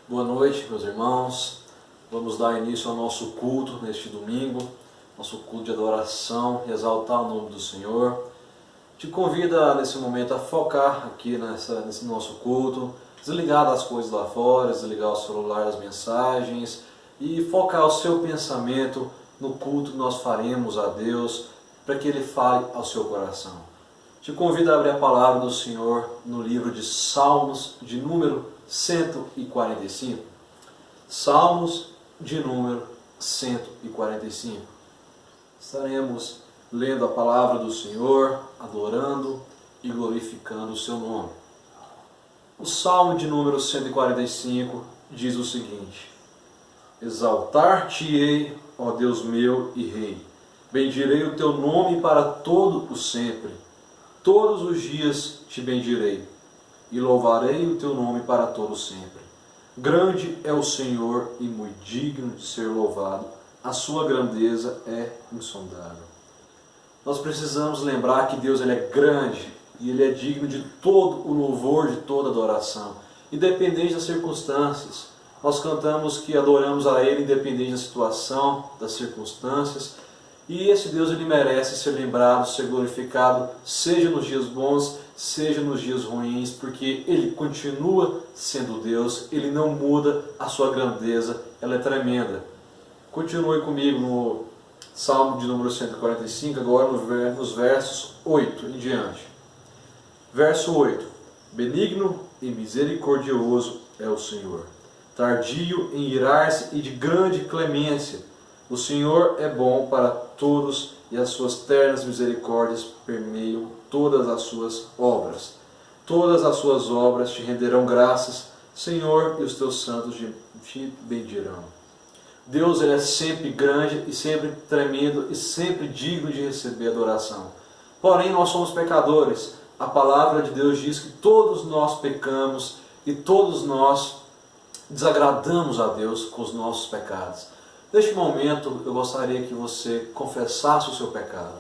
Boa noite, meus irmãos. Vamos dar início ao nosso culto neste domingo, nosso culto de adoração, exaltar o nome do Senhor. Te convido nesse momento a focar aqui nesse nosso culto, desligar das coisas lá fora, desligar o celular, as mensagens e focar o seu pensamento no culto que nós faremos a Deus, para que Ele fale ao seu coração. Te convido a abrir a palavra do Senhor no livro de Salmos, de número 145. Salmos de número 145. Estaremos lendo a palavra do Senhor, adorando e glorificando o seu nome. O Salmo de número 145 diz o seguinte: Exaltar-te-ei, ó Deus meu e Rei, bendirei o teu nome para todo o sempre. Todos os dias te bendirei e louvarei o teu nome para todo o sempre. Grande é o Senhor e muito digno de ser louvado, a sua grandeza é insondável. Nós precisamos lembrar que Deus ele é grande e Ele é digno de todo o louvor, de toda adoração, independente das circunstâncias. Nós cantamos que adoramos a Ele independente da situação, das circunstâncias, e esse Deus ele merece ser lembrado, ser glorificado, seja nos dias bons, seja nos dias ruins, porque Ele continua sendo Deus, Ele não muda, a sua grandeza, ela é tremenda. Continue comigo no Salmo de número 145, agora nos versos 8 em diante. Verso 8: Benigno e misericordioso é o Senhor, tardio em irar-se e de grande clemência. O Senhor é bom para todos e as suas ternas misericórdias permeiam todas as suas obras. Todas as suas obras te renderão graças, Senhor, e os teus santos te bendirão. Deus ele é sempre grande e sempre tremendo e sempre digno de receber adoração. Porém, nós somos pecadores. A palavra de Deus diz que todos nós pecamos e todos nós desagradamos a Deus com os nossos pecados. Neste momento, eu gostaria que você confessasse o seu pecado.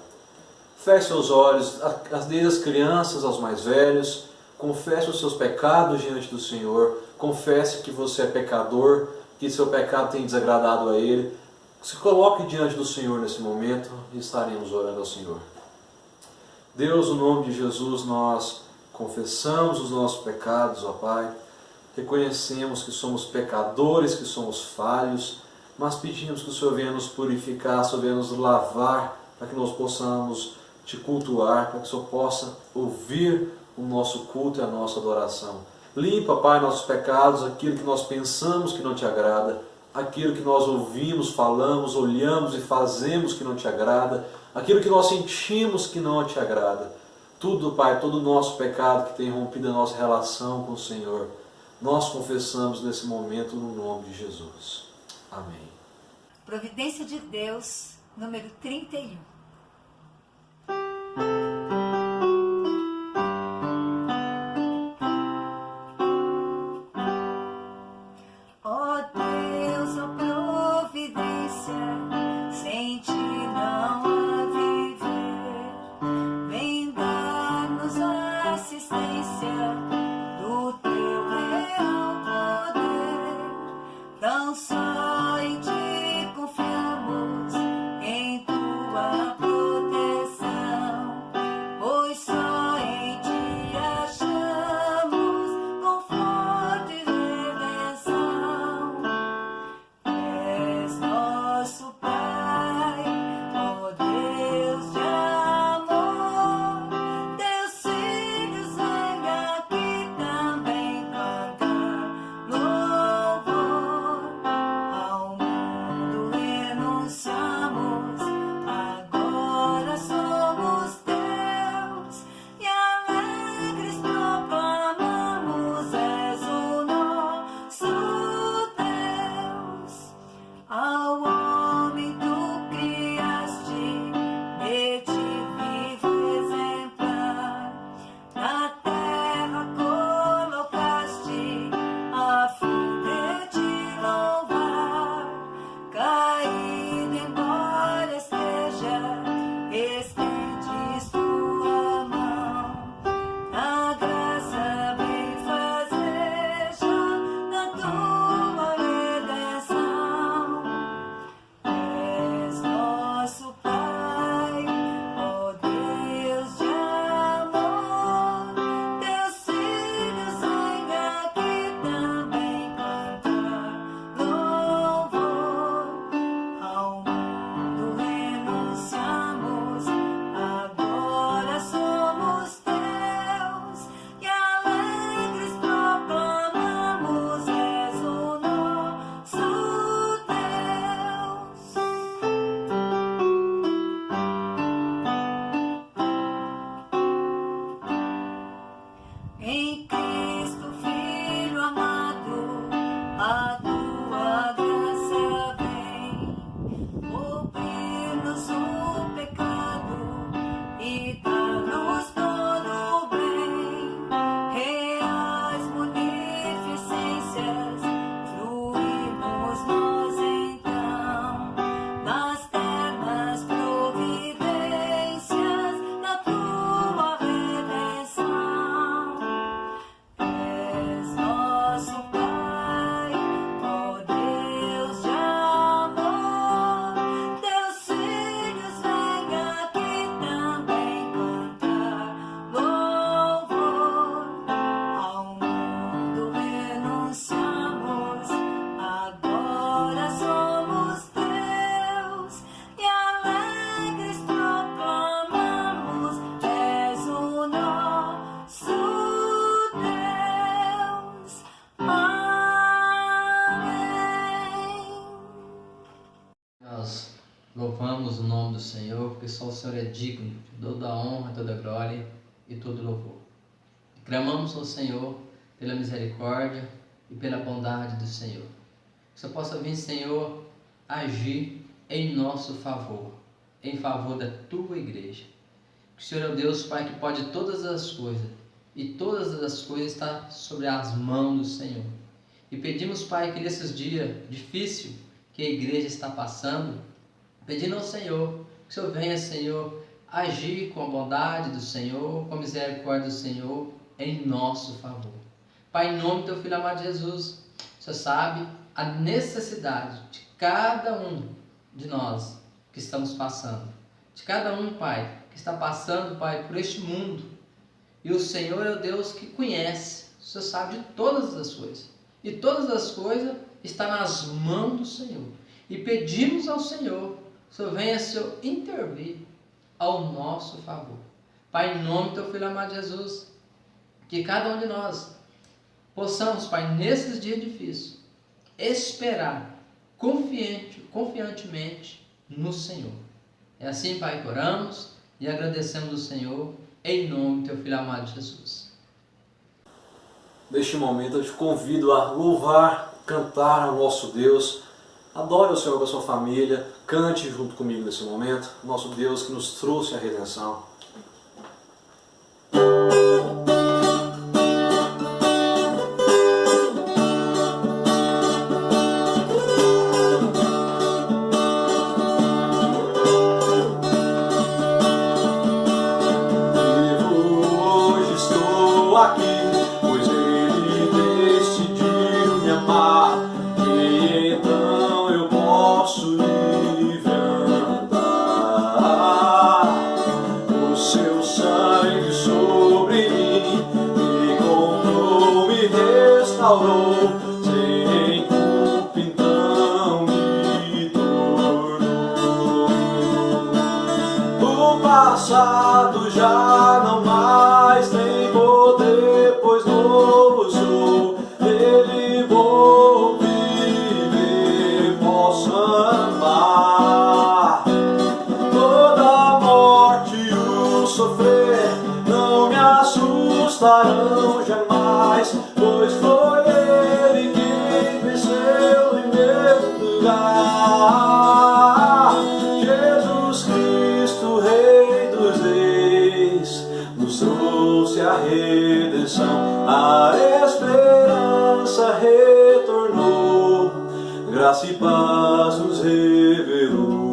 Feche seus olhos, desde as crianças aos mais velhos, confesse os seus pecados diante do Senhor, confesse que você é pecador, que seu pecado tem desagradado a Ele. Se coloque diante do Senhor nesse momento e estaremos orando ao Senhor. Deus, no nome de Jesus, nós confessamos os nossos pecados, ó Pai. Reconhecemos que somos pecadores, que somos falhos, mas pedimos que o Senhor venha nos purificar, o Senhor venha nos lavar, para que nós possamos te cultuar, para que o Senhor possa ouvir o nosso culto e a nossa adoração. Limpa, Pai, nossos pecados, aquilo que nós pensamos que não te agrada, aquilo que nós ouvimos, falamos, olhamos e fazemos que não te agrada, aquilo que nós sentimos que não te agrada. Tudo, Pai, todo o nosso pecado que tem rompido a nossa relação com o Senhor, nós confessamos nesse momento no nome de Jesus. Amém. Providência de Deus, número 31. Ó Deus, ó providência, sem ti não há viver. Vem dar-nos a assistência do teu real poder. Tão só em ti confiamos, em tua louvamos o nome do Senhor, porque só o Senhor é digno de toda a honra, toda a glória e todo o louvor. Clamamos ao Senhor pela misericórdia e pela bondade do Senhor. Que você possa vir, Senhor, agir em nosso favor, em favor da tua igreja. Que o Senhor é o Deus, Pai, que pode todas as coisas, e todas as coisas estão sobre as mãos do Senhor. E pedimos, Pai, que nesses dias difíceis que a igreja está passando, pedindo ao Senhor, que o Senhor venha, Senhor, agir com a bondade do Senhor, com a misericórdia do Senhor, em nosso favor. Pai, em nome do teu Filho amado Jesus, o Senhor sabe a necessidade de cada um de nós que estamos passando. De cada um, Pai, que está passando, Pai, por este mundo. E o Senhor é o Deus que conhece, o Senhor sabe de todas as coisas. E todas as coisas estão nas mãos do Senhor. E pedimos ao Senhor, que o Senhor venha, Senhor, intervir ao nosso favor. Pai, em nome do teu Filho amado Jesus, que cada um de nós possamos, Pai, nesses dias difíceis, esperar confiantemente no Senhor. É assim, Pai, que oramos e agradecemos ao Senhor, em nome do teu Filho amado Jesus. Neste momento eu te convido a louvar, cantar ao nosso Deus. Adore o Senhor com a sua família, cante junto comigo nesse momento, nosso Deus que nos trouxe a redenção. Sem culpa então me tornou. O passado já não mais tem poder, pois novo sou. Nele vou viver, posso amar. Toda a morte e o sofrer não me assustarão jamais, pois foi Ele quem venceu em meu lugar. Jesus Cristo, Rei dos Reis, nos trouxe a redenção, a esperança retornou, graça e paz nos revelou.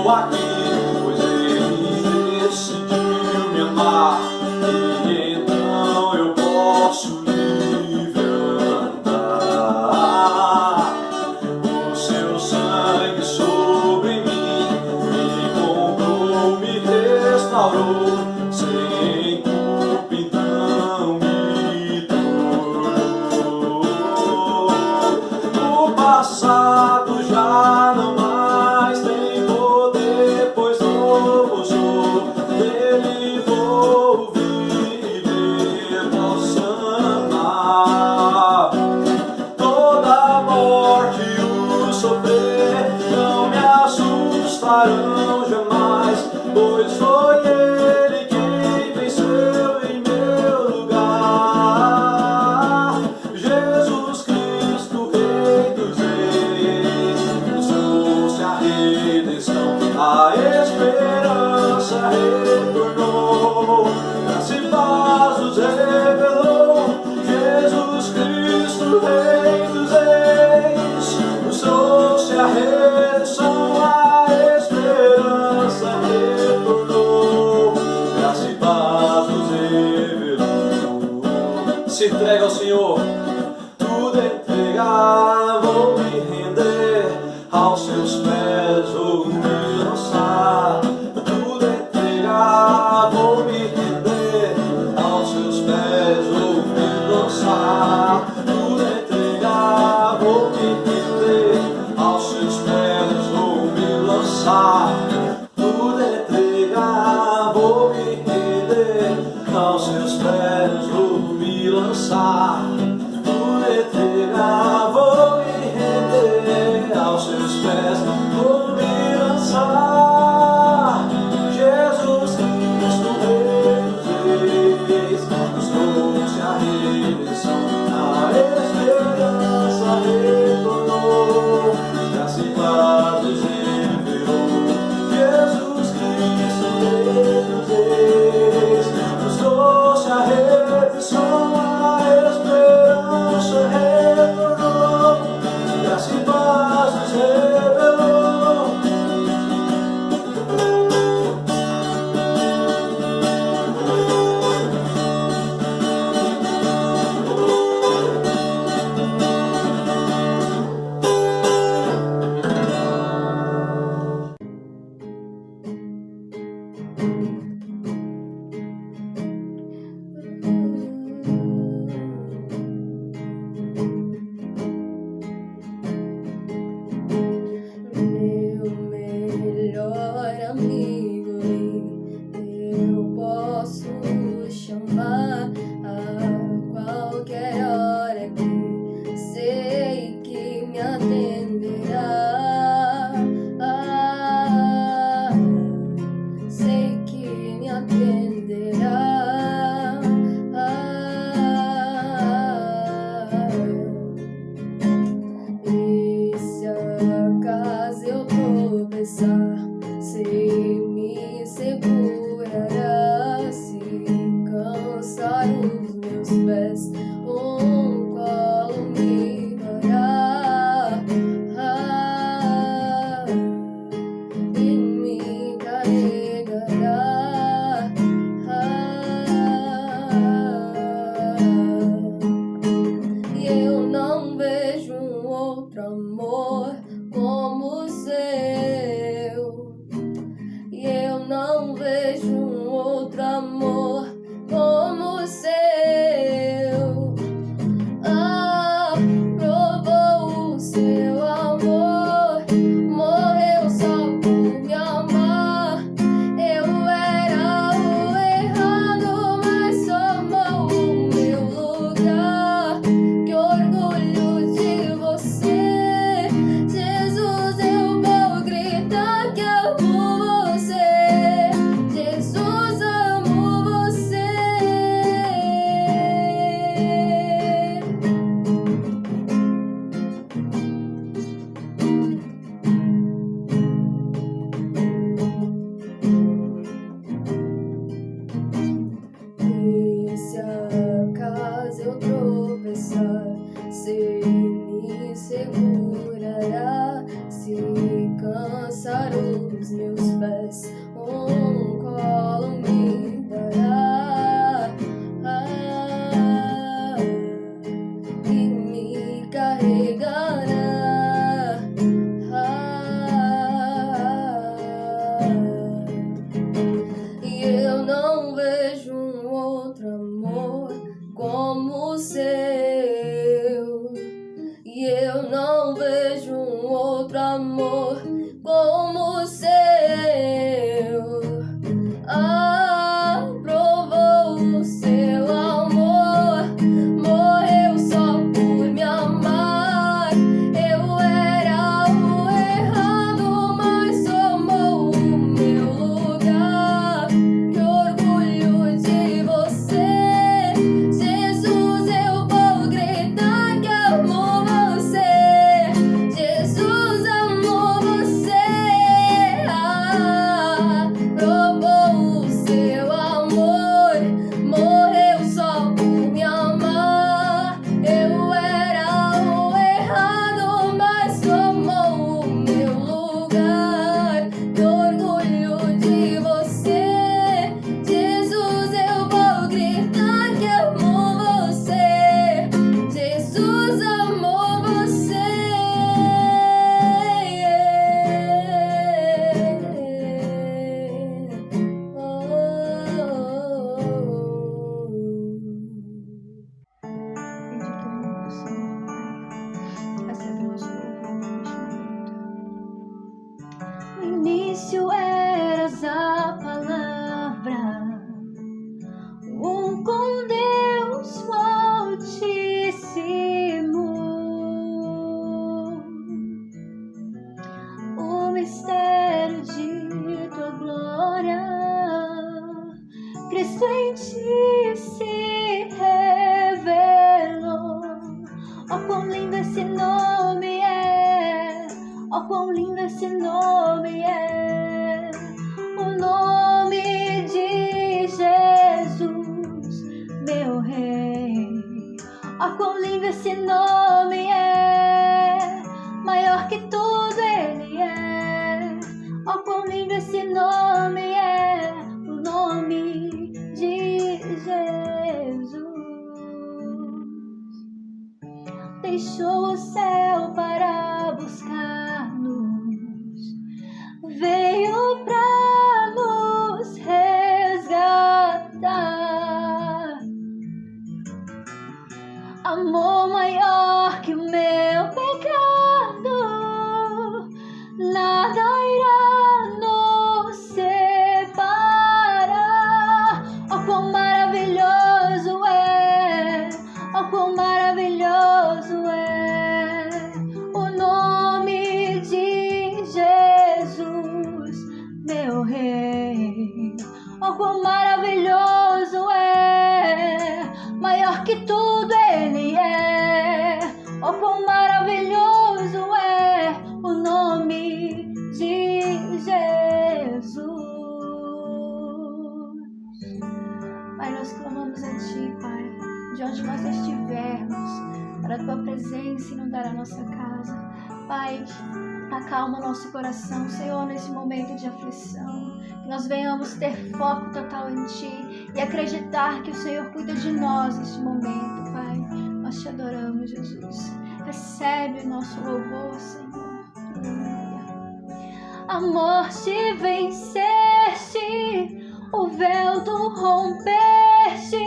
Aqui, pois Ele decidiu me amar, e então eu posso livre andar. O seu sangue sobre mim me comprou, me restaurou, sem culpa então me tornou. O passado já não mais tem poder, pois novo sou. Nele vou viver, posso amar. Toda a morte e o sofrer não me assustarão jamais, pois foi Ele quem venceu em meu lugar. Jesus Cristo, Rei dos Reis, nos trouxe a redenção, a esperança retornou, graça e paz nos revelou. Jesus Cristo, Rei dos Reis, nos trouxe a redenção, a esperança retornou, graça e paz nos revelou. Se entrega ao Senhor, tudo entregar, vou me render aos seus pés, vou me lançar. Tudo entregar, vou me render aos seus pés, vou me lançar. Tudo entregar, vou me render aos seus pés. aos seus pés vou me lançar, vou me entregar, vou me render, aos seus pés vou me lançar. Jesus Cristo, Rei dos Reis, nos trouxe a redenção, a esperança retornou, graça e paz nos enviou. Jesus Cristo, Rei dos Reis, nos trouxe a redenção, a esperança retornou, graça e paz nos revelou. Meu melhor amigo, eu posso chamar a qualquer hora que sei que me atenderá. Sei que me atenderá. E se acaso eu tropeçar, sei me segurará. Se cansar os meus pés, colo me dará. E me carregará. E eu não vejo um outro amor como o seu. E eu não vejo um outro amor como o seu. Provou o seu amor, morreu só por me amar. Eu era o errado, mas tomou o meu lugar. Que orgulho de você, Jesus, eu vou gritar que amo você. Jesus, amo você. E se acaso eu tropeçar, sei me segurará. Se cansar os meus pés, colo me dará. E me carregará. E eu não vejo um outro amor como o seu. E eu não vejo um outro amor como o seu. Provou o seu amor, morreu só por me amar. Eu era o errado, mas tomou o meu lugar. Que orgulho de você, Jesus, eu vou Cristo em ti se revelou. Oh, quão lindo esse nome é! Oh, quão lindo esse nome é! O nome de Jesus, meu Rei. Oh, quão lindo esse nome é! Maior que tudo ele é. Oh, quão lindo esse nome é! O nome de Jesus. Deixou o céu para buscar-nos, veio para nos resgatar. Amor maior que o meu pecado, nada irá nos separar. Oh, quão maravilhoso é! Oh, quão maravilhoso é o nome de Jesus, meu Rei. Oh, quão maravilhoso é! Maior que tudo ele é. Oh, quão maravilhoso é o nome de Jesus. Pai, nós clamamos a ti, Pai, de onde nós estivermos, para a tua presença inundar a nossa casa. Pai, acalma o nosso coração, Senhor, nesse momento de aflição. Que nós venhamos ter foco total em ti e acreditar que o Senhor cuida de nós neste momento, Pai. Nós te adoramos, Jesus. Recebe o nosso louvor, Senhor. Aleluia. A morte venceste, o véu tu rompeste,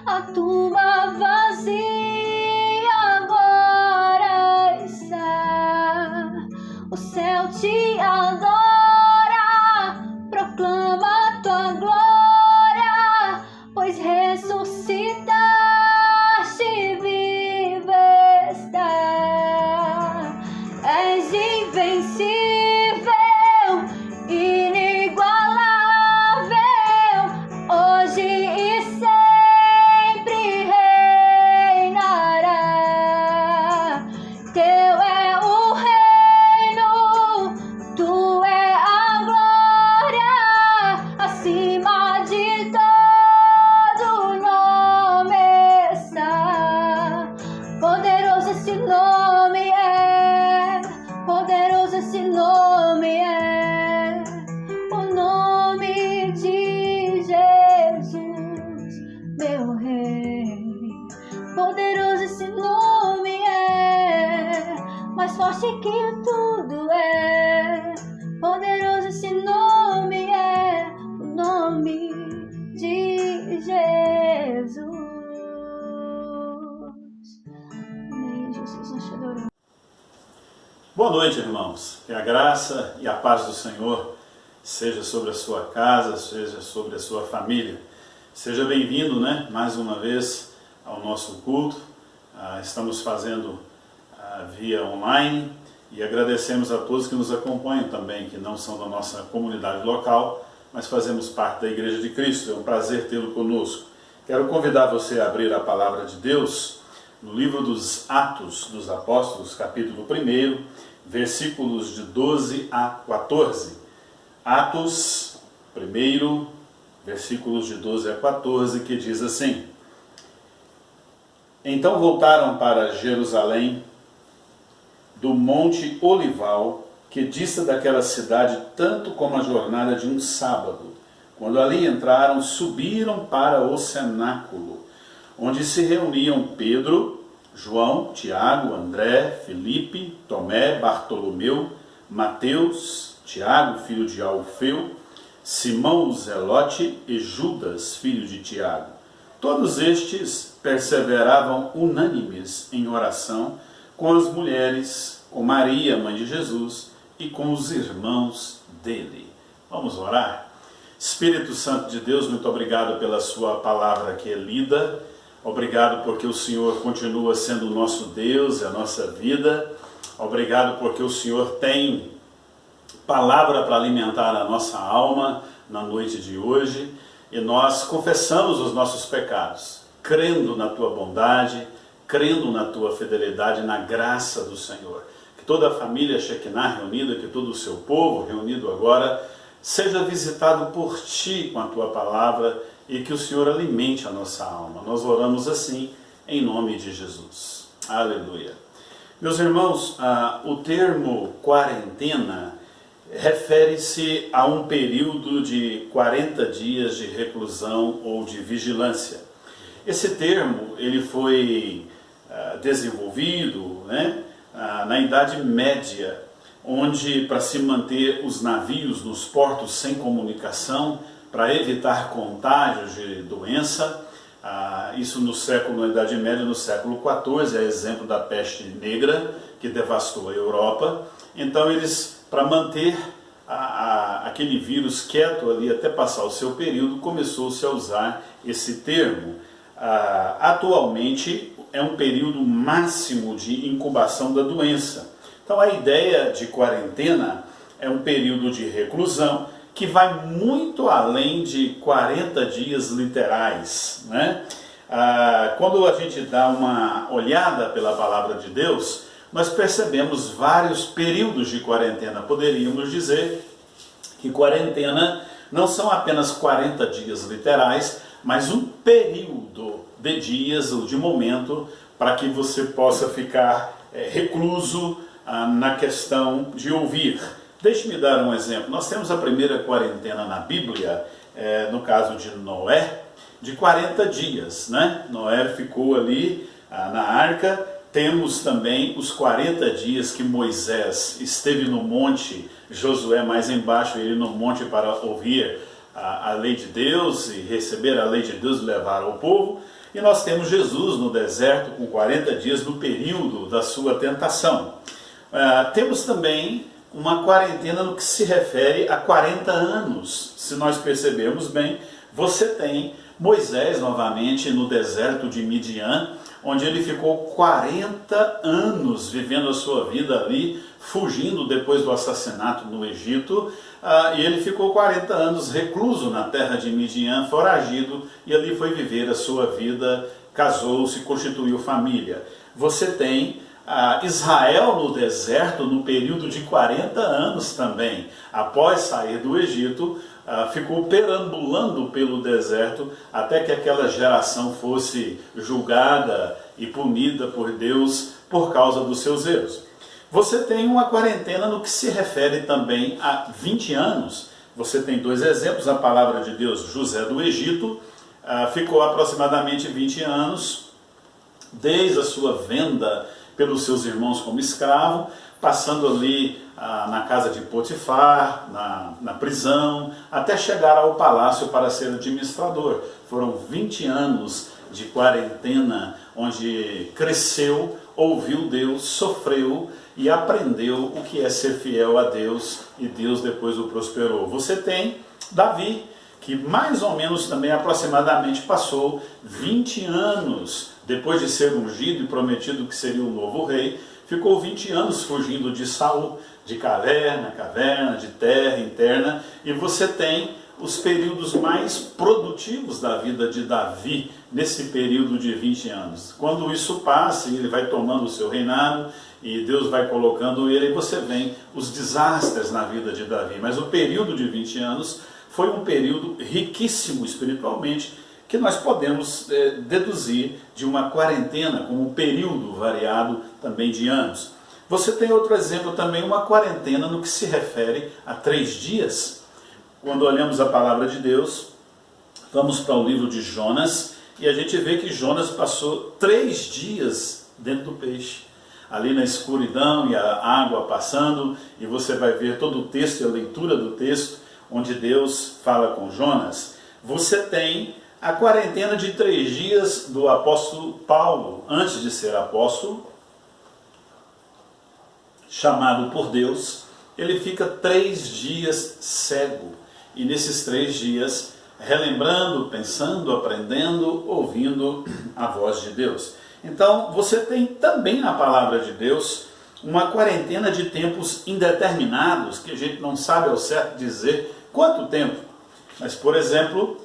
a tumba vazia agora está. O céu te adora, proclama a tua glória, pois ressuscitaste, viva está. És invencível, inigualável, hoje e sempre reinará. Teu é o reino, tu é a glória, acima de todo nome está. Poderoso esse nome é, poderoso esse nome é, o nome de Jesus, meu Rei. Poderoso esse nome é, mais forte que tudo é. Poderoso esse nome é, o nome de Jesus. Amém, Jesus, nós te adoramos. Boa noite, irmãos. Que a graça e a paz do Senhor seja sobre a sua casa, seja sobre a sua família. Seja bem-vindo, mais uma vez ao nosso culto. Estamos fazendo via online e agradecemos a todos que nos acompanham também, que não são da nossa comunidade local, mas fazemos parte da Igreja de Cristo. É um prazer tê-lo conosco. Quero convidar você a abrir a palavra de Deus no livro dos Atos dos Apóstolos, capítulo 1, versículos de 12 a 14. Atos 1, versículos de 12 a 14, que diz assim: Então voltaram para Jerusalém do Monte Olival, que dista daquela cidade tanto como a jornada de um sábado. Quando ali entraram, subiram para o cenáculo, onde se reuniam Pedro, João, Tiago, André, Filipe, Tomé, Bartolomeu, Mateus, Tiago, filho de Alfeu, Simão o Zelote e Judas, filho de Tiago. Todos estes perseveravam unânimes em oração com as mulheres, com Maria, mãe de Jesus, e com os irmãos dele. Vamos orar? Espírito Santo de Deus, muito obrigado pela sua palavra que é lida. Obrigado porque o Senhor continua sendo o nosso Deus e a nossa vida. Obrigado porque o Senhor tem palavra para alimentar a nossa alma na noite de hoje. e nós confessamos os nossos pecados, crendo na tua bondade, crendo na tua fidelidade, na graça do Senhor. Que toda a família Shekinah reunida, que todo o seu povo reunido agora, seja visitado por ti com a tua palavra e que o Senhor alimente a nossa alma. Nós oramos assim, em nome de Jesus. Aleluia. Meus irmãos, o termo quarentena refere-se a um período de 40 dias de reclusão ou de vigilância. Esse termo ele foi desenvolvido, né, na Idade Média, onde, para se manter os navios nos portos sem comunicação, para evitar contágios de doença, isso na Idade Média, no século XIV, é exemplo da peste negra, que devastou a Europa. Então eles, para manter aquele vírus quieto ali até passar o seu período, começou-se a usar esse termo. Atualmente é um período máximo de incubação da doença. Então a ideia de quarentena é um período de reclusão que vai muito além de 40 dias literais, né? Quando a gente dá uma olhada pela palavra de Deus, nós percebemos vários períodos de quarentena. Poderíamos dizer que quarentena não são apenas 40 dias literais, mas um período de dias ou de momento para que você possa ficar recluso na questão de ouvir. Deixe-me dar um exemplo. Nós temos a primeira quarentena na Bíblia, no caso de Noé, de 40 dias, né? Noé ficou ali na arca. Temos também os 40 dias que Moisés esteve no monte, Josué mais embaixo, ele no monte para ouvir a lei de Deus e receber a lei de Deus e levar ao povo. E nós temos Jesus no deserto com 40 dias no período da sua tentação. Temos também uma quarentena no que se refere a 40 anos. Se nós percebermos bem, você tem Moisés novamente no deserto de Midian, onde ele ficou 40 anos vivendo a sua vida ali, fugindo depois do assassinato no Egito, e ele ficou 40 anos recluso na terra de Midian, foragido, e ali foi viver a sua vida, casou-se, constituiu família. Você tem Israel no deserto no período de 40 anos também. Após sair do Egito, ficou perambulando pelo deserto até que aquela geração fosse julgada e punida por Deus por causa dos seus erros. Você tem uma quarentena no que se refere também a 20 anos. Você tem dois exemplos, a palavra de Deus, José do Egito, ficou aproximadamente 20 anos, desde a sua venda pelos seus irmãos como escravo, passando ali na casa de Potifar, na prisão, até chegar ao palácio para ser administrador. Foram 20 anos de quarentena, onde cresceu, ouviu Deus, sofreu e aprendeu o que é ser fiel a Deus, e Deus depois o prosperou. Você tem Davi, que mais ou menos também aproximadamente passou 20 anos, depois de ser ungido e prometido que seria o novo rei, ficou 20 anos fugindo de Saul, de caverna, de terra interna, e você tem os períodos mais produtivos da vida de Davi, nesse período de 20 anos. Quando isso passa, ele vai tomando o seu reinado, e Deus vai colocando ele, e você vê os desastres na vida de Davi. Mas o período de 20 anos foi um período riquíssimo espiritualmente, que nós podemos deduzir de uma quarentena como um período variado também de anos. Você tem outro exemplo também, uma quarentena no que se refere a 3 dias. Quando olhamos a palavra de Deus, vamos para o livro de Jonas, e a gente vê que Jonas passou 3 dias dentro do peixe, ali na escuridão e a água passando, e você vai ver todo o texto e a leitura do texto, onde Deus fala com Jonas. Você tem a quarentena de 3 dias do apóstolo Paulo, antes de ser apóstolo, chamado por Deus. Ele fica 3 dias cego, e nesses 3 dias, relembrando, pensando, aprendendo, ouvindo a voz de Deus. Então, você tem também na palavra de Deus uma quarentena de tempos indeterminados, que a gente não sabe ao certo dizer quanto tempo. Mas, por exemplo,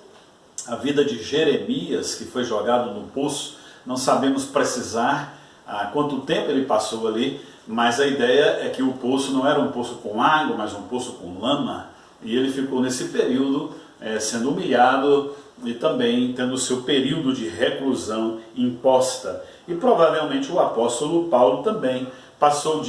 a vida de Jeremias, que foi jogado no poço. Não sabemos precisar quanto tempo ele passou ali, mas a ideia é que o poço não era um poço com água, mas um poço com lama, e ele ficou nesse período sendo humilhado e também tendo o seu período de reclusão imposta. E provavelmente o apóstolo Paulo também passou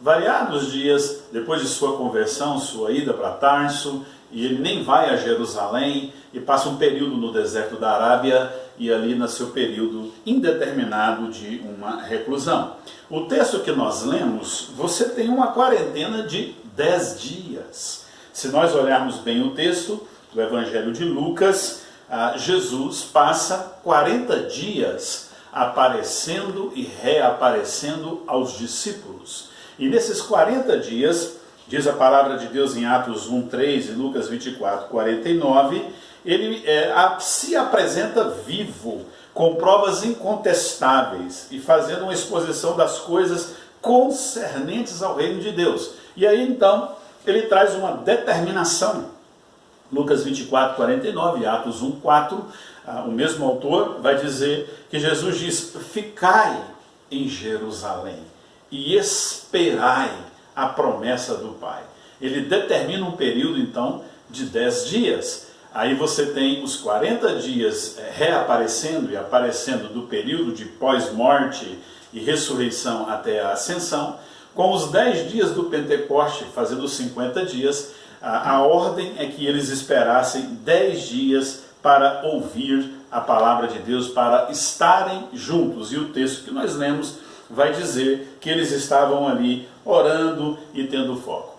variados dias, depois de sua conversão, sua ida para Tarso, e ele nem vai a Jerusalém, e passa um período no deserto da Arábia, e ali no seu período indeterminado de uma reclusão. O texto que nós lemos, você tem uma quarentena de 10 dias. Se nós olharmos bem o texto do Evangelho de Lucas, Jesus passa 40 dias aparecendo e reaparecendo aos discípulos. E nesses 40 dias, diz a palavra de Deus em Atos 1:3 e Lucas 24:49, ele se apresenta vivo, com provas incontestáveis e fazendo uma exposição das coisas concernentes ao reino de Deus. E aí então ele traz uma determinação. Lucas 24:49, Atos 1:4, o mesmo autor vai dizer que Jesus diz: ficai em Jerusalém e esperai a promessa do Pai. Ele determina um período então de 10 dias. Aí você tem os 40 dias reaparecendo e aparecendo do período de pós-morte e ressurreição até a ascensão, com os 10 dias do Pentecoste, fazendo os 50 dias. A ordem é que eles esperassem 10 dias para ouvir a palavra de Deus, para estarem juntos. E o texto que nós lemos vai dizer que eles estavam ali orando e tendo foco.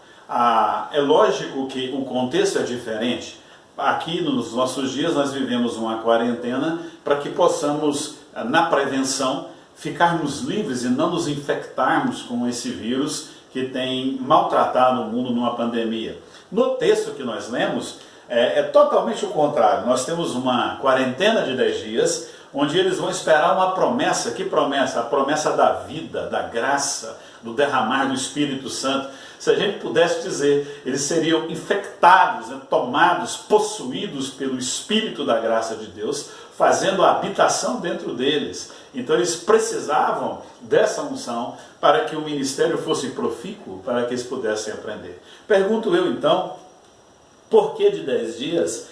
É lógico que o contexto é diferente. Aqui nos nossos dias nós vivemos uma quarentena para que possamos, na prevenção, ficarmos livres e não nos infectarmos com esse vírus que tem maltratado o mundo numa pandemia. No texto que nós lemos, é totalmente o contrário. Nós temos uma quarentena de 10 dias, onde eles vão esperar uma promessa. Que promessa? A promessa da vida, da graça, do derramar do Espírito Santo. Se a gente pudesse dizer, eles seriam infectados, tomados, possuídos pelo Espírito da graça de Deus, fazendo a habitação dentro deles. Então eles precisavam dessa unção para que o ministério fosse profícuo, para que eles pudessem aprender. Pergunto eu então, por que de 10 dias?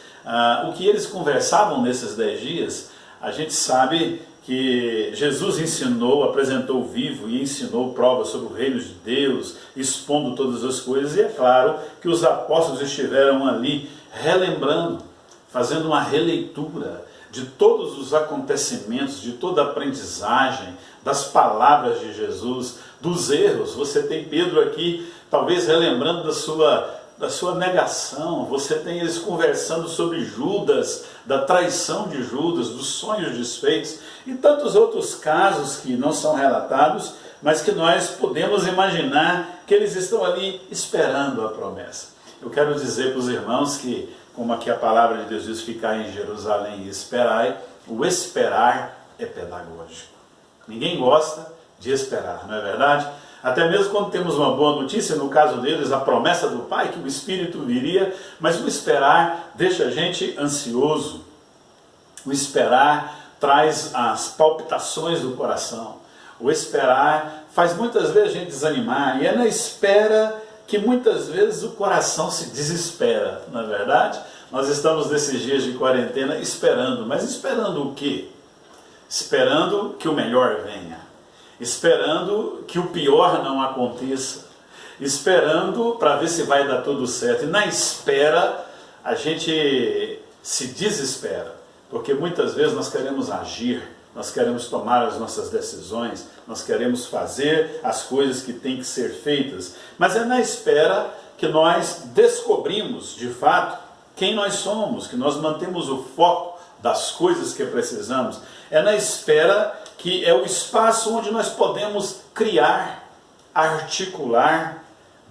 O que eles conversavam nesses 10 dias? A gente sabe que Jesus ensinou, apresentou vivo e ensinou provas sobre o reino de Deus, expondo todas as coisas, e é claro que os apóstolos estiveram ali relembrando, fazendo uma releitura de todos os acontecimentos, de toda a aprendizagem, das palavras de Jesus, dos erros. Você tem Pedro aqui, talvez relembrando da sua negação, você tem eles conversando sobre Judas, da traição de Judas, dos sonhos desfeitos, e tantos outros casos que não são relatados, mas que nós podemos imaginar que eles estão ali esperando a promessa. Eu quero dizer para os irmãos que, como aqui a palavra de Deus diz, ficar em Jerusalém e esperai, o esperar é pedagógico. Ninguém gosta de esperar, não é verdade? Até mesmo quando temos uma boa notícia, no caso deles, a promessa do Pai, que o Espírito viria, mas o esperar deixa a gente ansioso. O esperar traz as palpitações do coração. O esperar faz muitas vezes a gente desanimar, e é na espera que muitas vezes o coração se desespera, não é verdade? Nós estamos nesses dias de quarentena esperando, mas esperando o quê? Esperando que o melhor venha, esperando que o pior não aconteça, esperando para ver se vai dar tudo certo. E na espera a gente se desespera, porque muitas vezes nós queremos agir, nós queremos tomar as nossas decisões, nós queremos fazer as coisas que têm que ser feitas, mas é na espera que nós descobrimos de fato quem nós somos, que nós mantemos o foco das coisas que precisamos. É na espera que é o espaço onde nós podemos criar, articular,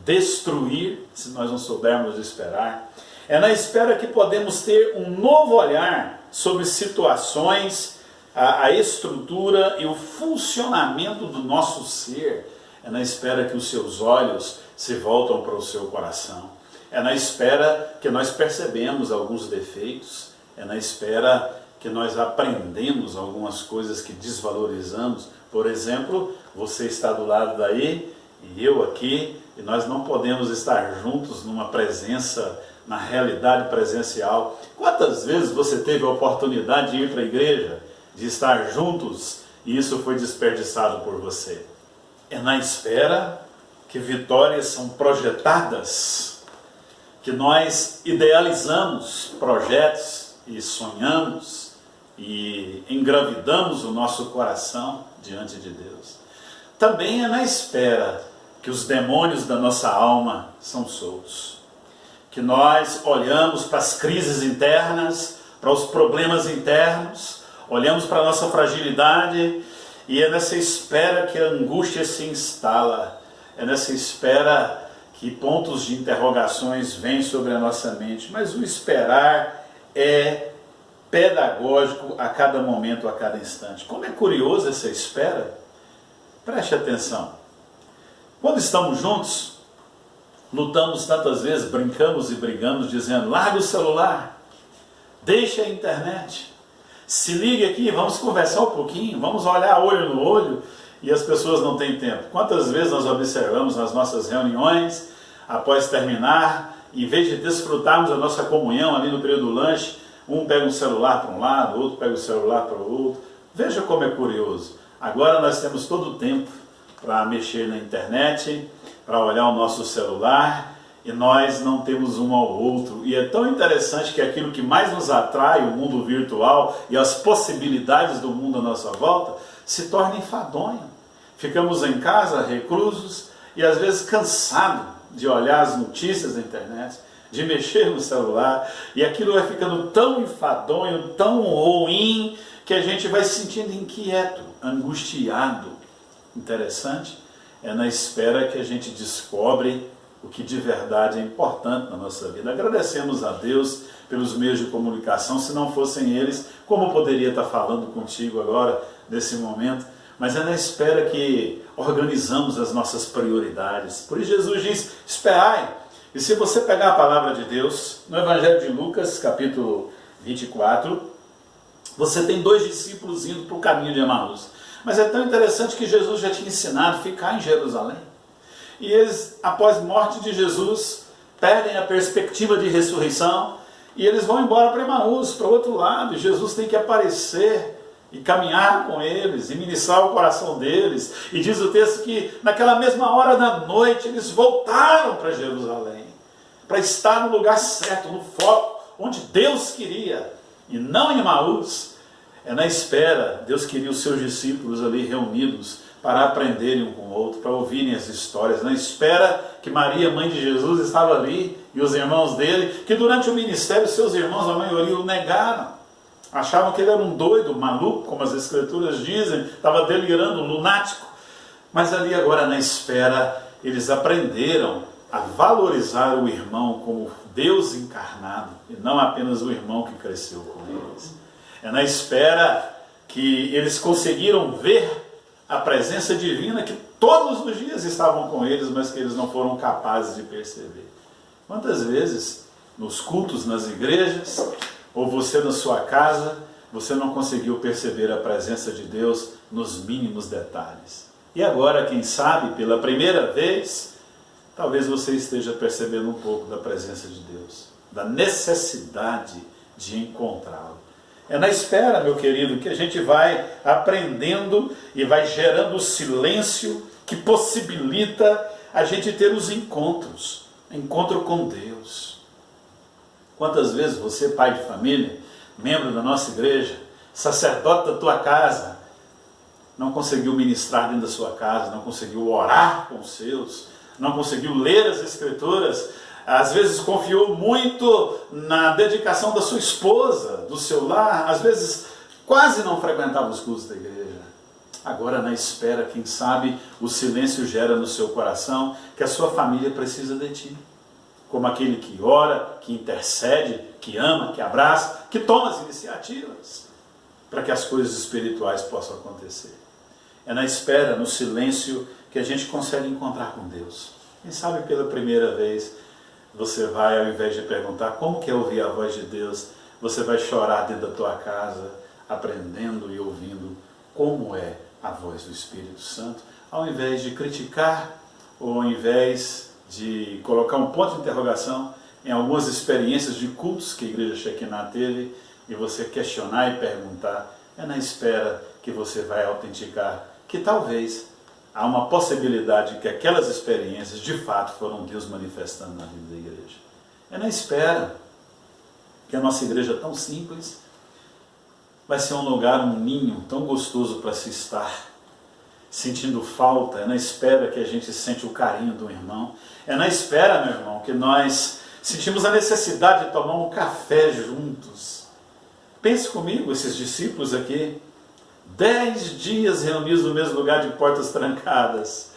destruir, se nós não soubermos esperar. É na espera que podemos ter um novo olhar sobre situações, a estrutura e o funcionamento do nosso ser. É na espera que os seus olhos se voltam para o seu coração. É na espera que nós percebemos alguns defeitos. É na espera que nós aprendemos algumas coisas que desvalorizamos. Por exemplo, você está do lado daí e eu aqui, e nós não podemos estar juntos numa presença, na realidade presencial. Quantas vezes você teve a oportunidade de ir para a igreja, de estar juntos, e isso foi desperdiçado por você? É na espera que vitórias são projetadas, que nós idealizamos projetos e sonhamos e engravidamos o nosso coração diante de Deus. Também é na espera que os demônios da nossa alma são soltos, que nós olhamos para as crises internas, para os problemas internos, olhamos para a nossa fragilidade, e é nessa espera que a angústia se instala, é nessa espera que pontos de interrogações vêm sobre a nossa mente. Mas o esperar é pedagógico a cada momento, a cada instante. Como é curioso essa espera? Preste atenção. Quando estamos juntos, lutamos tantas vezes, brincamos e brigamos, dizendo: larga o celular, deixa a internet, se ligue aqui, vamos conversar um pouquinho, vamos olhar olho no olho, e as pessoas não têm tempo. Quantas vezes nós observamos nas nossas reuniões, após terminar, em vez de desfrutarmos a nossa comunhão ali no período do lanche, um pega um celular para um lado, outro pega o celular para o outro. Veja como é curioso. Agora nós temos todo o tempo para mexer na internet, para olhar o nosso celular, e nós não temos um ao outro. E é tão interessante que aquilo que mais nos atrai, o mundo virtual e as possibilidades do mundo à nossa volta, se torna enfadonho. Ficamos em casa, reclusos, e às vezes cansados de olhar as notícias da internet, de mexer no celular, e aquilo vai ficando tão enfadonho, tão ruim, que a gente vai se sentindo inquieto, angustiado. Interessante, é na espera que a gente descobre o que de verdade é importante na nossa vida. Agradecemos a Deus pelos meios de comunicação. Se não fossem eles, como poderia estar falando contigo agora, nesse momento? Mas é na espera que organizamos as nossas prioridades. Por isso Jesus diz: esperai. E se você pegar a palavra de Deus, no Evangelho de Lucas, capítulo 24, você tem 2 discípulos indo para o caminho de Emaús. Mas é tão interessante que Jesus já tinha ensinado a ficar em Jerusalém. E eles, após a morte de Jesus, perdem a perspectiva de ressurreição, e eles vão embora para Emaús, para o outro lado. E Jesus tem que aparecer e caminhar com eles, e ministrar o coração deles. E diz o texto que naquela mesma hora da noite eles voltaram para Jerusalém, para estar no lugar certo, no foco, onde Deus queria, e não em Emaús. É na espera. Deus queria os seus discípulos ali reunidos para aprenderem um com o outro, para ouvirem as histórias. Na espera que Maria, mãe de Jesus, estava ali, e os irmãos dele, que durante o ministério seus irmãos, a maioria, o negaram. Achavam que ele era um doido, maluco, como as escrituras dizem, estava delirando, lunático. Mas ali agora na espera, eles aprenderam a valorizar o irmão como Deus encarnado, e não apenas o irmão que cresceu com eles. É na espera que eles conseguiram ver a presença divina que todos os dias estavam com eles, mas que eles não foram capazes de perceber. Quantas vezes, nos cultos, nas igrejas, ou você na sua casa, você não conseguiu perceber a presença de Deus nos mínimos detalhes? E agora, quem sabe, pela primeira vez, talvez você esteja percebendo um pouco da presença de Deus, da necessidade de encontrá-lo. É na espera, meu querido, que a gente vai aprendendo e vai gerando o silêncio que possibilita a gente ter os encontros, encontro com Deus. Quantas vezes você, pai de família, membro da nossa igreja, sacerdote da tua casa, não conseguiu ministrar dentro da sua casa, não conseguiu orar com os seus, não conseguiu ler as escrituras, às vezes confiou muito na dedicação da sua esposa, do seu lar, às vezes quase não frequentava os cultos da igreja. Agora, na espera, quem sabe, o silêncio gera no seu coração que a sua família precisa de ti. Como aquele que ora, que intercede, que ama, que abraça, que toma as iniciativas para que as coisas espirituais possam acontecer. É na espera, no silêncio, que a gente consegue encontrar com Deus. Quem sabe pela primeira vez você vai, ao invés de perguntar como que é ouvir a voz de Deus, você vai chorar dentro da tua casa, aprendendo e ouvindo como é a voz do Espírito Santo, ao invés de criticar ou ao invés de colocar um ponto de interrogação em algumas experiências de cultos que a Igreja Shekinah teve e você questionar e perguntar, é na espera que você vai autenticar que talvez há uma possibilidade de que aquelas experiências de fato foram Deus manifestando na vida da igreja. É na espera que a nossa igreja tão simples vai ser um lugar, um ninho tão gostoso para se estar, sentindo falta. É na espera que a gente sente o carinho do irmão. É na espera, meu irmão, que nós sentimos a necessidade de tomar um café juntos. Pense comigo, esses discípulos aqui, 10 dias reunidos no mesmo lugar de portas trancadas,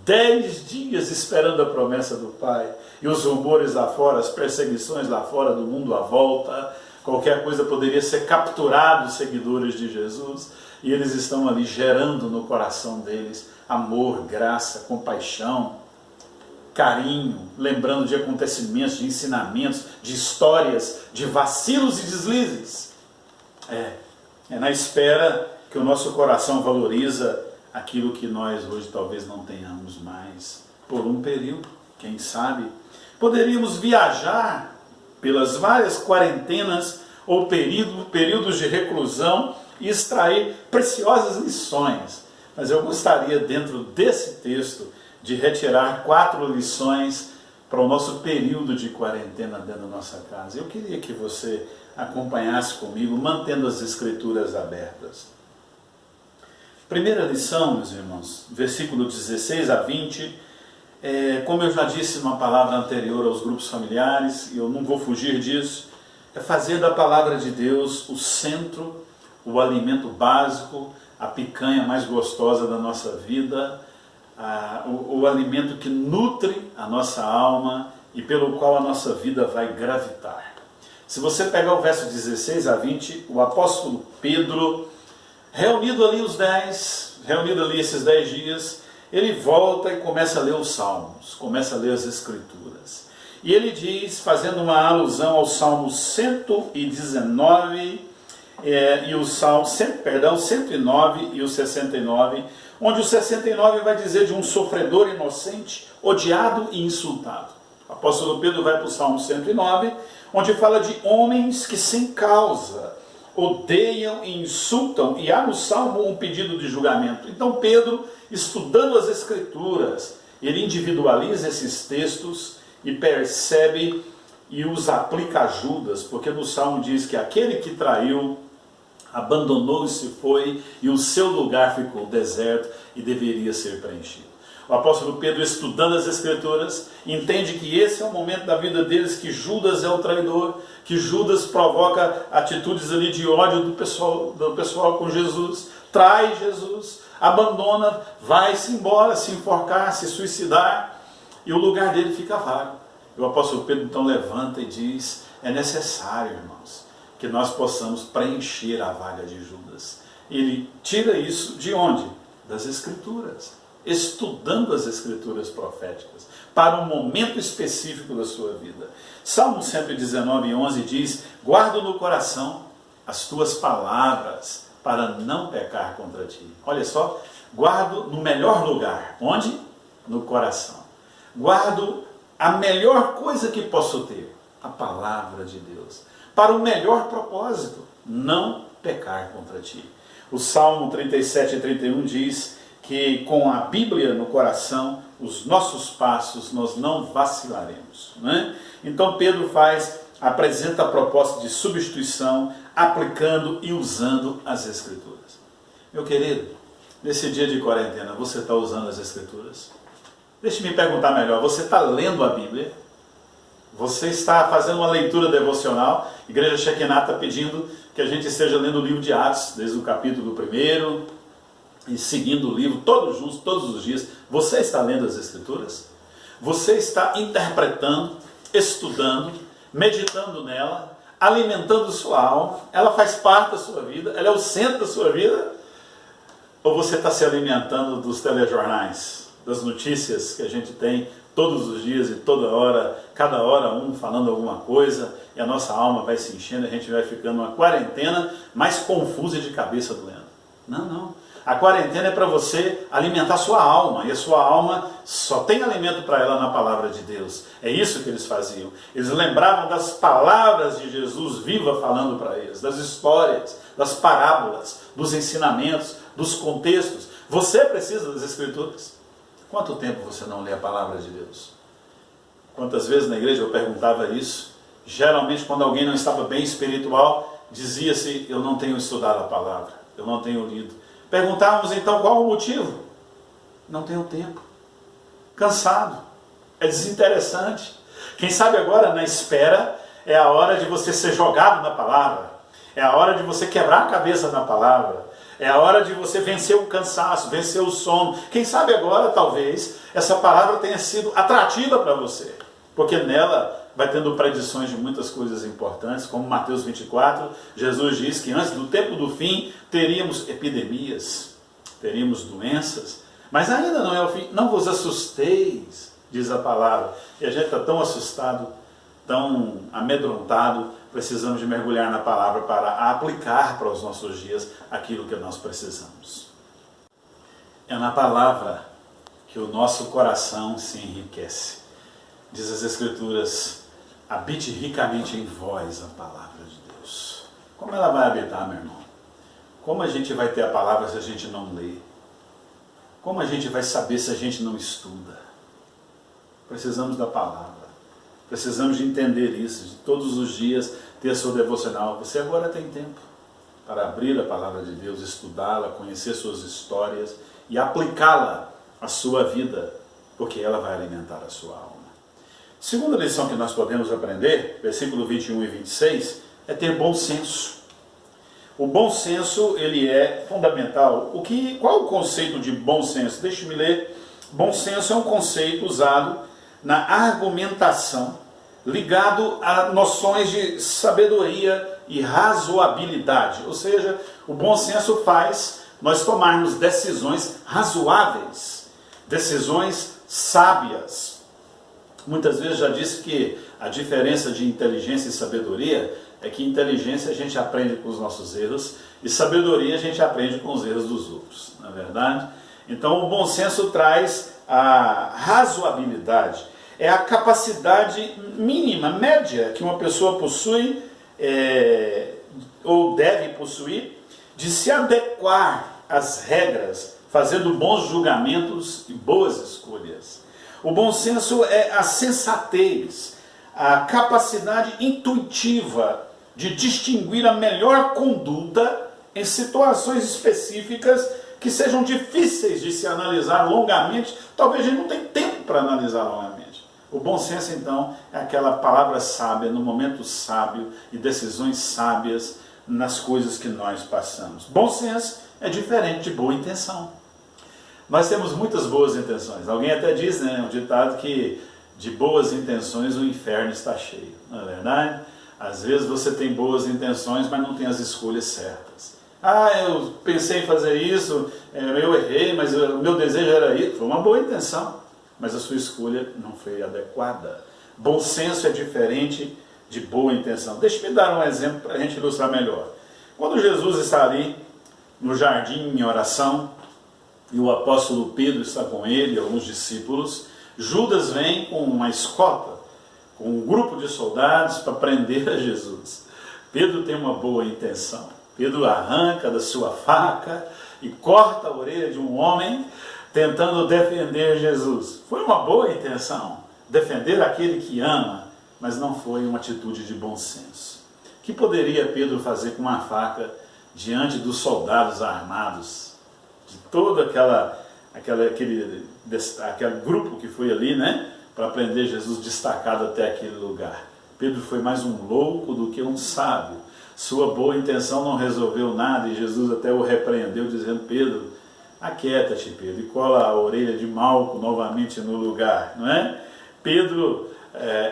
10 dias esperando a promessa do Pai, e os rumores lá fora, as perseguições lá fora do mundo à volta, qualquer coisa poderia ser capturado os seguidores de Jesus, e eles estão ali gerando no coração deles amor, graça, compaixão, carinho, lembrando de acontecimentos, de ensinamentos, de histórias, de vacilos e deslizes. É na espera que o nosso coração valoriza aquilo que nós hoje talvez não tenhamos mais, por um período, quem sabe. Poderíamos viajar pelas várias quarentenas ou períodos de reclusão e extrair preciosas lições. Mas eu gostaria, dentro desse texto, de retirar 4 lições para o nosso período de quarentena dentro da nossa casa. Eu queria que você acompanhasse comigo, mantendo as Escrituras abertas. Primeira lição, meus irmãos, versículo 16 a 20, como eu já disse numa palavra anterior aos grupos familiares, e eu não vou fugir disso, é fazer da palavra de Deus o centro, o alimento básico, a picanha mais gostosa da nossa vida, o alimento que nutre a nossa alma e pelo qual a nossa vida vai gravitar. Se você pegar o verso 16 a 20, o apóstolo Pedro, reunido ali esses 10 dias, ele volta e começa a ler os Salmos, começa a ler as Escrituras. E ele diz, fazendo uma alusão ao Salmo 119, e o Salmo, 109 e o 69, onde o 69 vai dizer de um sofredor inocente, odiado e insultado. O apóstolo Pedro vai para o Salmo 109, onde fala de homens que sem causa odeiam e insultam, e há no Salmo um pedido de julgamento. Então Pedro, estudando as Escrituras, ele individualiza esses textos e percebe e os aplica a Judas, porque no Salmo diz que aquele que traiu abandonou e se foi, e o seu lugar ficou deserto e deveria ser preenchido. O apóstolo Pedro, estudando as Escrituras, entende que esse é o momento da vida deles, que Judas é o traidor, que Judas provoca atitudes ali de ódio do pessoal com Jesus, trai Jesus, abandona, vai-se embora, se enforcar, se suicidar, e o lugar dele fica vago. E o apóstolo Pedro então levanta e diz, é necessário, irmãos, que nós possamos preencher a vaga de Judas. Ele tira isso de onde? Das Escrituras. Estudando as Escrituras proféticas, para um momento específico da sua vida. Salmo 119, 11 diz, guardo no coração as tuas palavras, para não pecar contra ti. Olha só, guardo no melhor lugar. Onde? No coração. Guardo a melhor coisa que posso ter, a palavra de Deus, para o melhor propósito, não pecar contra ti. O Salmo 37 e 31 diz que com a Bíblia no coração, os nossos passos nós não vacilaremos, né? Então Pedro apresenta a proposta de substituição, aplicando e usando as Escrituras. Meu querido, nesse dia de quarentena, você está usando as Escrituras? Deixe-me perguntar melhor, você está lendo a Bíblia? Você está fazendo uma leitura devocional? A Igreja Shekinah está pedindo que a gente esteja lendo o livro de Atos, desde o capítulo 1, e seguindo o livro todos os dias. Você está lendo as Escrituras? Você está interpretando, estudando, meditando nela, alimentando sua alma? Ela faz parte da sua vida? Ela é o centro da sua vida? Ou você está se alimentando dos telejornais, das notícias que a gente tem todos os dias e toda hora, cada hora um falando alguma coisa, e a nossa alma vai se enchendo, a gente vai ficando numa quarentena mais confusa e de cabeça doendo. Não, não. A quarentena é para você alimentar sua alma, e a sua alma só tem alimento para ela na palavra de Deus. É isso que eles faziam. Eles lembravam das palavras de Jesus viva falando para eles, das histórias, das parábolas, dos ensinamentos, dos contextos. Você precisa das Escrituras. Quanto tempo você não lê a palavra de Deus? Quantas vezes na igreja eu perguntava isso? Geralmente quando alguém não estava bem espiritual, dizia-se, eu não tenho estudado a palavra, eu não tenho lido. Perguntávamos então qual o motivo? Não tenho tempo. Cansado. É desinteressante. Quem sabe agora na espera é a hora de você ser jogado na palavra. É a hora de você quebrar a cabeça na palavra. É a hora de você vencer o cansaço, vencer o sono. Quem sabe agora, talvez, essa palavra tenha sido atrativa para você. Porque nela vai tendo predições de muitas coisas importantes, como Mateus 24, Jesus diz que antes do tempo do fim teríamos epidemias, teríamos doenças, mas ainda não é o fim. Não vos assusteis, diz a palavra. E a gente está tão assustado, tão amedrontado, precisamos de mergulhar na palavra para aplicar para os nossos dias aquilo que nós precisamos. É na palavra que o nosso coração se enriquece. Diz as Escrituras, habite ricamente em vós a palavra de Deus. Como ela vai habitar, meu irmão? Como a gente vai ter a palavra se a gente não lê? Como a gente vai saber se a gente não estuda? Precisamos da palavra. Precisamos de entender isso, de todos os dias ter a sua devocional. Você agora tem tempo para abrir a palavra de Deus, estudá-la, conhecer suas histórias e aplicá-la à sua vida, porque ela vai alimentar a sua alma. Segunda lição que nós podemos aprender, versículo 21 e 26, é ter bom senso. O bom senso, ele é fundamental. Qual é o conceito de bom senso? Deixe-me ler. Bom senso é um conceito usado na argumentação, ligado a noções de sabedoria e razoabilidade. Ou seja, o bom senso faz nós tomarmos decisões razoáveis, decisões sábias. Muitas vezes já disse que a diferença de inteligência e sabedoria é que inteligência a gente aprende com os nossos erros e sabedoria a gente aprende com os erros dos outros, não é verdade? Então o bom senso traz a razoabilidade, é a capacidade mínima, média, que uma pessoa possui ou deve possuir de se adequar às regras, fazendo bons julgamentos e boas escolhas. O bom senso é a sensatez, a capacidade intuitiva de distinguir a melhor conduta em situações específicas que sejam difíceis de se analisar longamente. Talvez a gente não tenha tempo para analisar longamente. O bom senso, então, é aquela palavra sábia, no momento sábio e decisões sábias nas coisas que nós passamos. Bom senso é diferente de boa intenção. Nós temos muitas boas intenções. Alguém até diz, né, um ditado que de boas intenções o inferno está cheio. Não é verdade? Às vezes você tem boas intenções, mas não tem as escolhas certas. Eu pensei em fazer isso, eu errei, mas o meu desejo era isso. Foi uma boa intenção, mas a sua escolha não foi adequada. Bom senso é diferente de boa intenção. Deixa-me dar um exemplo para a gente ilustrar melhor. Quando Jesus está ali no jardim em oração, e o apóstolo Pedro está com ele, alguns discípulos, Judas vem com uma escolta, com um grupo de soldados para prender a Jesus. Pedro tem uma boa intenção. Pedro arranca da sua faca e corta a orelha de um homem tentando defender Jesus. Foi uma boa intenção, defender aquele que ama, mas não foi uma atitude de bom senso. O que poderia Pedro fazer com uma faca diante dos soldados armados, de todo aquele grupo que foi ali, né, para prender Jesus, destacado até aquele lugar? Pedro foi mais um louco do que um sábio. Sua boa intenção não resolveu nada e Jesus até o repreendeu, dizendo: Pedro, aquieta-te, Pedro, e cola a orelha de Malco novamente no lugar, não é? Pedro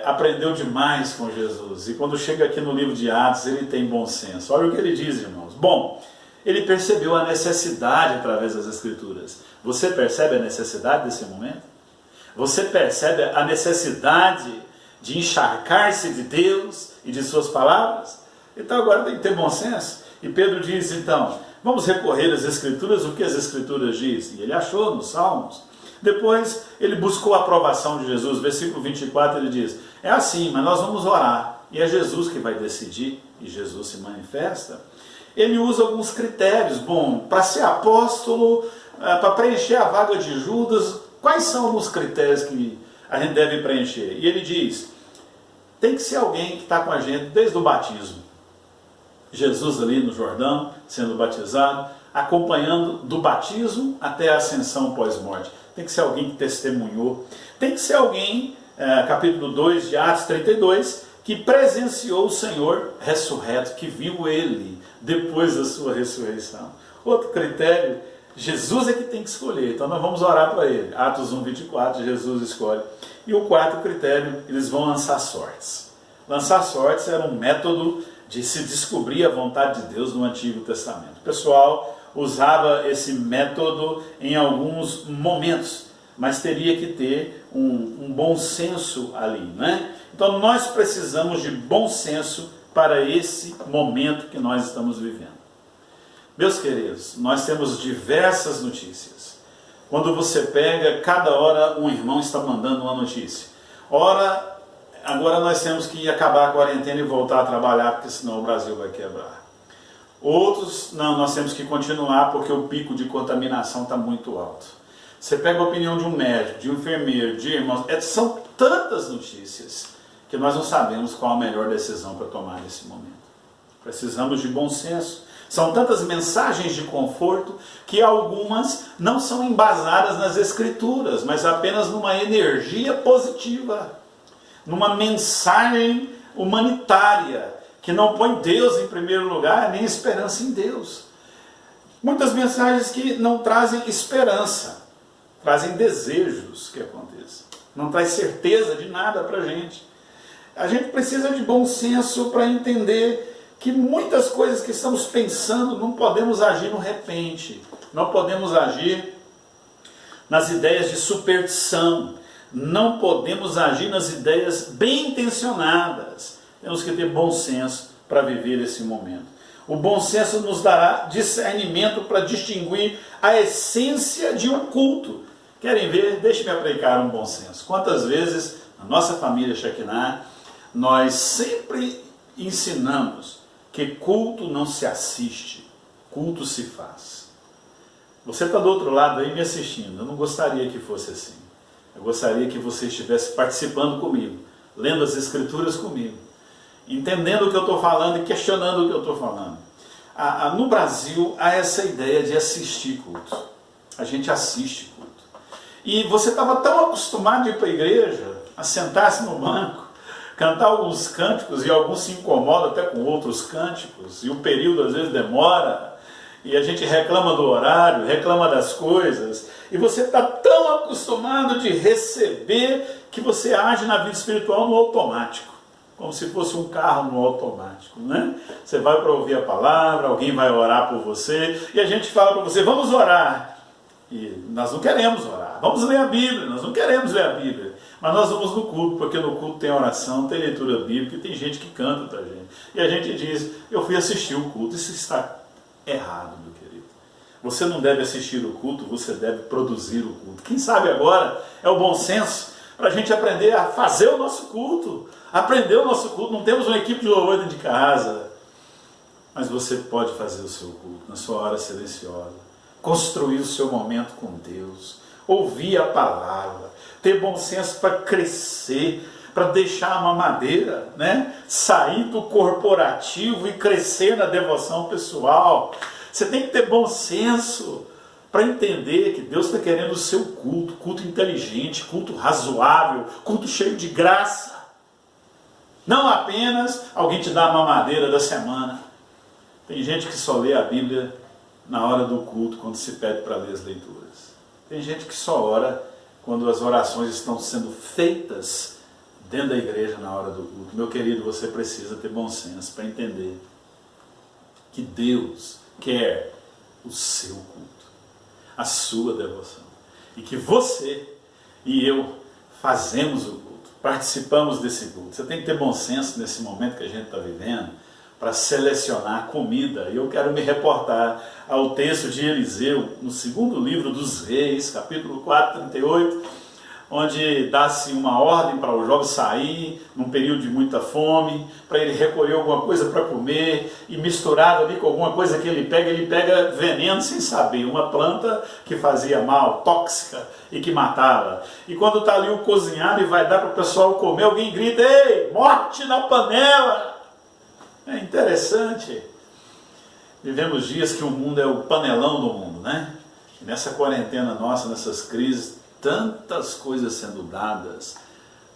aprendeu demais com Jesus, e quando chega aqui no livro de Atos, ele tem bom senso. Olha o que ele diz, irmãos. Bom, ele percebeu a necessidade através das Escrituras. Você percebe a necessidade desse momento? Você percebe a necessidade de encharcar-se de Deus e de suas palavras? Então agora tem que ter bom senso. E Pedro diz então, vamos recorrer às Escrituras, o que as Escrituras dizem? E ele achou nos Salmos. Depois ele buscou a aprovação de Jesus. Versículo 24 ele diz, é assim, mas nós vamos orar. E é Jesus que vai decidir, e Jesus se manifesta. Ele usa alguns critérios. Bom, para ser apóstolo, para preencher a vaga de Judas, quais são alguns critérios que a gente deve preencher? E ele diz, tem que ser alguém que está com a gente desde o batismo. Jesus ali no Jordão, sendo batizado, acompanhando do batismo até a ascensão pós-morte. Tem que ser alguém que testemunhou. Tem que ser alguém, capítulo 2 de Atos 32, que presenciou o Senhor ressurreto, que viu Ele depois da sua ressurreição. Outro critério, Jesus é que tem que escolher, então nós vamos orar para Ele. Atos 1, 24, Jesus escolhe. E o quarto critério, eles vão lançar sortes. Lançar sortes era um método de se descobrir a vontade de Deus no Antigo Testamento. O pessoal usava esse método em alguns momentos, mas teria que ter um bom senso ali, né? Então nós precisamos de bom senso para esse momento que nós estamos vivendo. Meus queridos, nós temos diversas notícias. Quando você pega, cada hora um irmão está mandando uma notícia. Ora, agora nós temos que acabar a quarentena e voltar a trabalhar, porque senão o Brasil vai quebrar. Outros, não, nós temos que continuar porque o pico de contaminação está muito alto. Você pega a opinião de um médico, de um enfermeiro, de irmãos, são tantas notícias que nós não sabemos qual a melhor decisão para tomar nesse momento. Precisamos de bom senso. São tantas mensagens de conforto que algumas não são embasadas nas Escrituras, mas apenas numa energia positiva, numa mensagem humanitária, que não põe Deus em primeiro lugar, nem esperança em Deus. Muitas mensagens que não trazem esperança, trazem desejos que aconteçam. Não traz certeza de nada para a gente. A gente precisa de bom senso para entender que muitas coisas que estamos pensando não podemos agir no repente. Não podemos agir nas ideias de superstição. Não podemos agir nas ideias bem intencionadas. Temos que ter bom senso para viver esse momento. O bom senso nos dará discernimento para distinguir a essência de um culto. Querem ver? Deixe-me aplicar um bom senso. Quantas vezes, na nossa família Shekinah, nós sempre ensinamos que culto não se assiste, culto se faz. Você está do outro lado aí me assistindo. Eu não gostaria que fosse assim. Eu gostaria que você estivesse participando comigo, lendo as Escrituras comigo, entendendo o que eu estou falando e questionando o que eu estou falando. No Brasil há essa ideia de assistir culto. A gente assiste culto. E você estava tão acostumado a ir para a igreja, a sentar-se no banco, cantar alguns cânticos, e alguns se incomodam até com outros cânticos, e o período às vezes demora, e a gente reclama do horário, reclama das coisas, e você está tão acostumado de receber que você age na vida espiritual no automático, como se fosse um carro no automático, né? Você vai para ouvir a palavra, alguém vai orar por você, e a gente fala para você, vamos orar. E nós não queremos orar, vamos ler a Bíblia, nós não queremos ler a Bíblia, mas nós vamos no culto, porque no culto tem oração, tem leitura bíblica, e tem gente que canta para a gente. E a gente diz, eu fui assistir o culto, isso está errado, meu querido. Você não deve assistir o culto, você deve produzir o culto. Quem sabe agora é o bom senso, para a gente aprender a fazer o nosso culto, aprender o nosso culto. Não temos uma equipe de louvor dentro de casa, mas você pode fazer o seu culto na sua hora silenciosa, construir o seu momento com Deus, ouvir a palavra, ter bom senso para crescer, para deixar a mamadeira, né? Sair do corporativo e crescer na devoção pessoal. Você tem que ter bom senso para entender que Deus está querendo o seu culto, culto inteligente, culto razoável, culto cheio de graça. Não apenas alguém te dá a mamadeira da semana. Tem gente que só lê a Bíblia na hora do culto, quando se pede para ler as leituras. Tem gente que só ora quando as orações estão sendo feitas dentro da igreja na hora do culto. Meu querido, você precisa ter bom senso para entender que Deus quer o seu culto, a sua devoção. E que você e eu fazemos o culto, participamos desse culto. Você tem que ter bom senso nesse momento que a gente está vivendo para selecionar comida. E eu quero me reportar ao texto de Eliseu, no segundo livro dos Reis, capítulo 4, 38, onde dá-se uma ordem para o jovem sair num período de muita fome, para ele recolher alguma coisa para comer, e misturado ali com alguma coisa que ele pega veneno sem saber, uma planta que fazia mal, tóxica, e que matava. E quando está ali o cozinhado e vai dar para o pessoal comer, alguém grita: ei, morte na panela! É interessante. Vivemos dias que o mundo é o panelão do mundo, né? E nessa quarentena nossa, nessas crises, tantas coisas sendo dadas,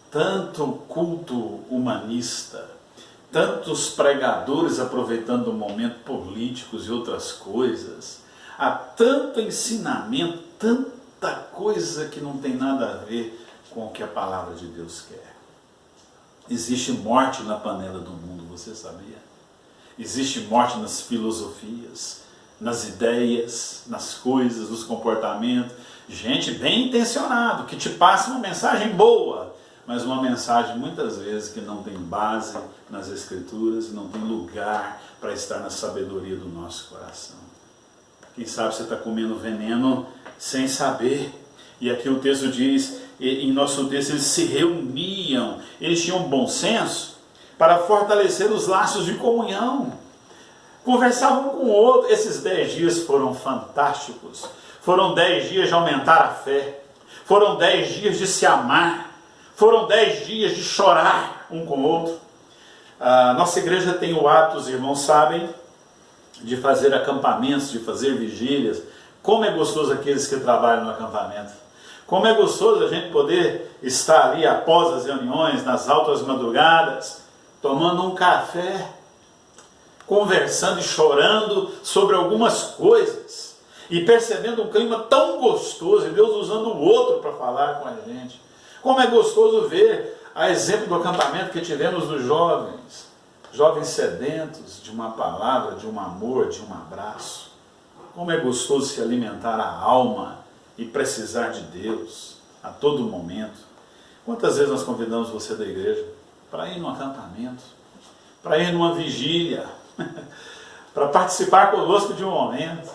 tanto culto humanista, tantos pregadores aproveitando o momento políticos e outras coisas, há tanto ensinamento, tanta coisa que não tem nada a ver com o que a palavra de Deus quer. Existe morte na panela do mundo, você sabia? Existe morte nas filosofias, nas ideias, nas coisas, nos comportamentos. Gente bem intencionado, que te passa uma mensagem boa, mas uma mensagem muitas vezes que não tem base nas Escrituras, não tem lugar para estar na sabedoria do nosso coração. Quem sabe você está comendo veneno sem saber. E aqui o texto diz, em nosso texto, eles se reuniam, eles tinham bom senso para fortalecer os laços de comunhão. Conversavam um com o outro. Esses 10 dias foram fantásticos. Foram 10 dias de aumentar a fé. Foram 10 dias de se amar. Foram 10 dias de chorar um com o outro. A nossa igreja tem o hábito, os irmãos sabem, de fazer acampamentos, de fazer vigílias. Como é gostoso aqueles que trabalham no acampamento. Como é gostoso a gente poder estar ali após as reuniões, nas altas madrugadas, tomando um café, conversando e chorando sobre algumas coisas, e percebendo um clima tão gostoso, e Deus usando o outro para falar com a gente. Como é gostoso ver, a exemplo do acampamento que tivemos dos jovens, jovens sedentos de uma palavra, de um amor, de um abraço. Como é gostoso se alimentar a alma e precisar de Deus a todo momento. Quantas vezes nós convidamos você da igreja para ir num acampamento, para ir numa vigília, para participar conosco de um momento,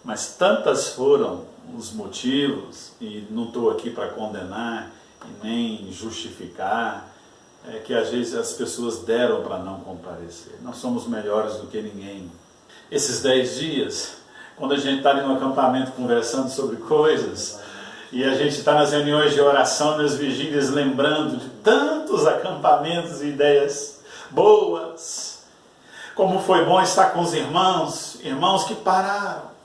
mas tantas foram os motivos, e não estou aqui para condenar e nem justificar, que às vezes as pessoas deram para não comparecer. Nós somos melhores do que ninguém. Esses 10 dias, quando a gente está ali no acampamento conversando sobre coisas, e a gente está nas reuniões de oração, nas vigílias, lembrando de tantos acampamentos e ideias boas, como foi bom estar com os irmãos que pararam.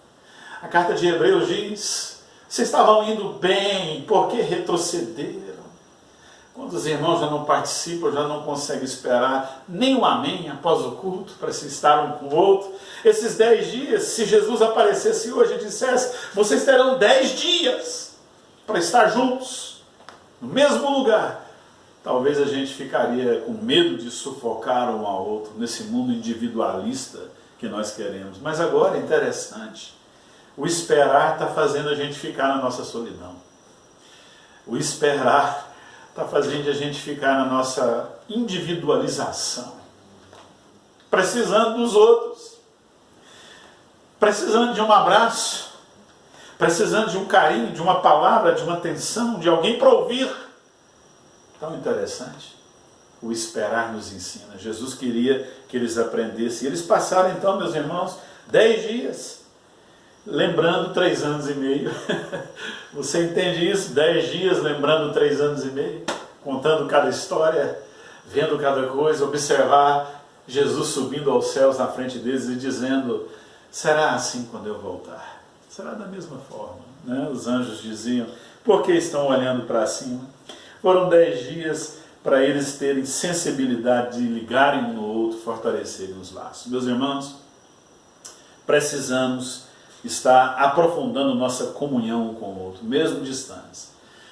A carta de Hebreus diz, vocês estavam indo bem, por que retrocederam? Quando os irmãos já não participam, já não conseguem esperar nem um amém após o culto, para se estar um com o outro. Esses 10 dias, se Jesus aparecesse hoje e dissesse, vocês terão 10 dias para estar juntos, no mesmo lugar, talvez a gente ficaria com medo de sufocar um ao outro nesse mundo individualista que nós queremos. Mas agora é interessante, o esperar está fazendo a gente ficar na nossa solidão. O esperar está fazendo a gente ficar na nossa individualização, precisando dos outros, precisando de um abraço, precisando de um carinho, de uma palavra, de uma atenção, de alguém para ouvir. Tão interessante. O esperar nos ensina. Jesus queria que eles aprendessem. E eles passaram então, meus irmãos, 10 dias, lembrando 3 anos e meio. Você entende isso? 10 dias lembrando 3 anos e meio, contando cada história, vendo cada coisa, observar Jesus subindo aos céus na frente deles e dizendo, será assim quando eu voltar? Será da mesma forma, né? Os anjos diziam, por que estão olhando para cima? Foram 10 dias para eles terem sensibilidade de ligarem um no outro, fortalecerem os laços. Meus irmãos, precisamos estar aprofundando nossa comunhão um com o outro, mesmo distantes.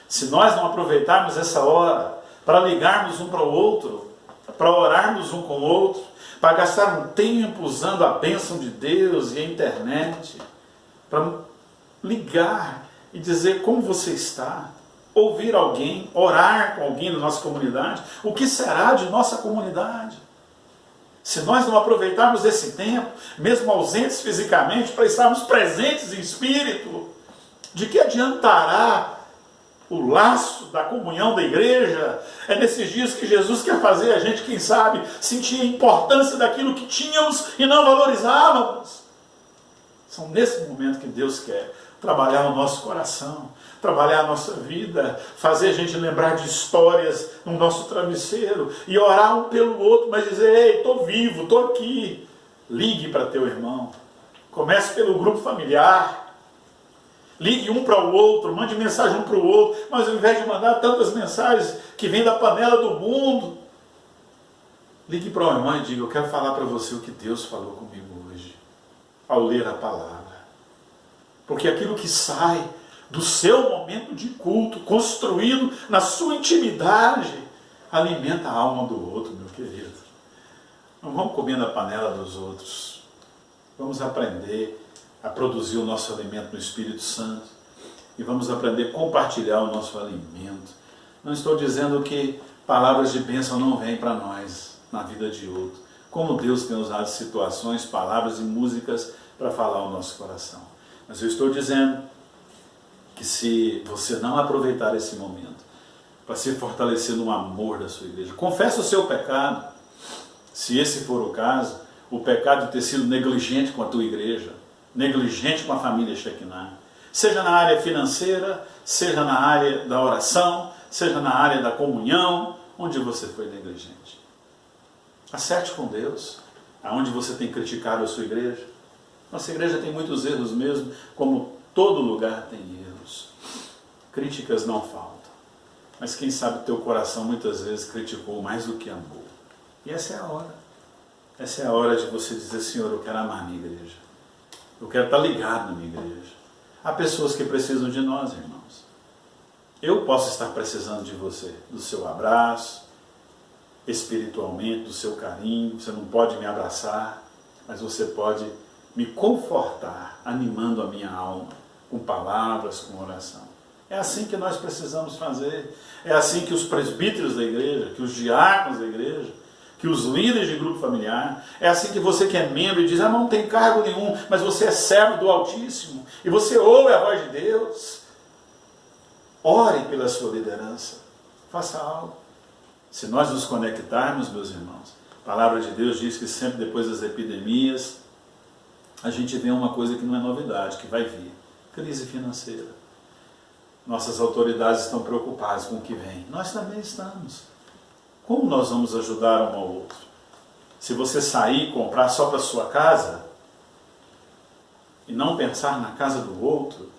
Se nós não aproveitarmos essa hora para ligarmos um para o outro, para orarmos um com o outro, para gastar um tempo usando a bênção de Deus e a internet, para ligar e dizer como você está, ouvir alguém, orar com alguém da nossa comunidade, o que será de nossa comunidade? Se nós não aproveitarmos esse tempo, mesmo ausentes fisicamente, para estarmos presentes em espírito, de que adiantará o laço da comunhão da igreja? É nesses dias que Jesus quer fazer a gente, quem sabe, sentir a importância daquilo que tínhamos e não valorizávamos. São nesse momento que Deus quer trabalhar o nosso coração, trabalhar a nossa vida, fazer a gente lembrar de histórias no nosso travesseiro e orar um pelo outro, mas dizer: ei, estou vivo, estou aqui. Ligue para teu irmão. Comece pelo grupo familiar. Ligue um para o outro, mande mensagem um para o outro, mas ao invés de mandar tantas mensagens que vêm da panela do mundo, ligue para o irmão e diga: eu quero falar para você o que Deus falou comigo hoje, ao ler a palavra. Porque aquilo que sai do seu momento de culto, construído na sua intimidade, alimenta a alma do outro, meu querido. Não vamos comer na panela dos outros. Vamos aprender a produzir o nosso alimento no Espírito Santo e vamos aprender a compartilhar o nosso alimento. Não estou dizendo que palavras de bênção não vêm para nós na vida de outro. Como Deus tem usado situações, palavras e músicas para falar ao nosso coração. Mas eu estou dizendo que se você não aproveitar esse momento para se fortalecer no amor da sua igreja, confessa o seu pecado, se esse for o caso, o pecado de ter sido negligente com a tua igreja, negligente com a família Shekinah, seja na área financeira, seja na área da oração, seja na área da comunhão, onde você foi negligente. Acerte com Deus, aonde você tem criticado a sua igreja. Nossa igreja tem muitos erros mesmo, como todo lugar tem erros. Críticas não faltam, mas quem sabe teu coração muitas vezes criticou mais do que amou. E essa é a hora. Essa é a hora de você dizer: Senhor, eu quero amar a minha igreja. Eu quero estar ligado na minha igreja. Há pessoas que precisam de nós, irmãos. Eu posso estar precisando de você, do seu abraço, espiritualmente, do seu carinho. Você não pode me abraçar, mas você pode me confortar, animando a minha alma, com palavras, com oração. É assim que nós precisamos fazer. É assim que os presbíteros da igreja, que os diáconos da igreja, que os líderes de grupo familiar, é assim que você que é membro e diz: não tem cargo nenhum, mas você é servo do Altíssimo, e você ouve a voz de Deus. Ore pela sua liderança, faça algo. Se nós nos conectarmos, meus irmãos, a palavra de Deus diz que sempre depois das epidemias, a gente vê uma coisa que não é novidade, que vai vir: crise financeira. Nossas autoridades estão preocupadas com o que vem. Nós também estamos. Como nós vamos ajudar um ao outro? Se você sair e comprar só para a sua casa, e não pensar na casa do outro,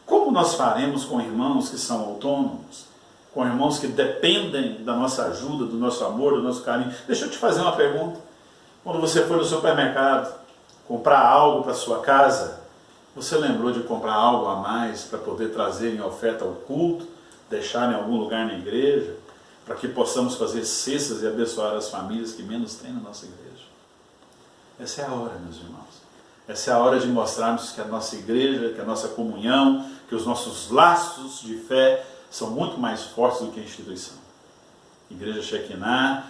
como nós faremos com irmãos que são autônomos? Com irmãos que dependem da nossa ajuda, do nosso amor, do nosso carinho? Deixa eu te fazer uma pergunta. Quando você foi no supermercado comprar algo para a sua casa, você lembrou de comprar algo a mais para poder trazer em oferta ao culto, deixar em algum lugar na igreja, para que possamos fazer cestas e abençoar as famílias que menos têm na nossa igreja? Essa é a hora, meus irmãos. Essa é a hora de mostrarmos que a nossa igreja, que a nossa comunhão, que os nossos laços de fé são muito mais fortes do que a instituição. Igreja Shekinah,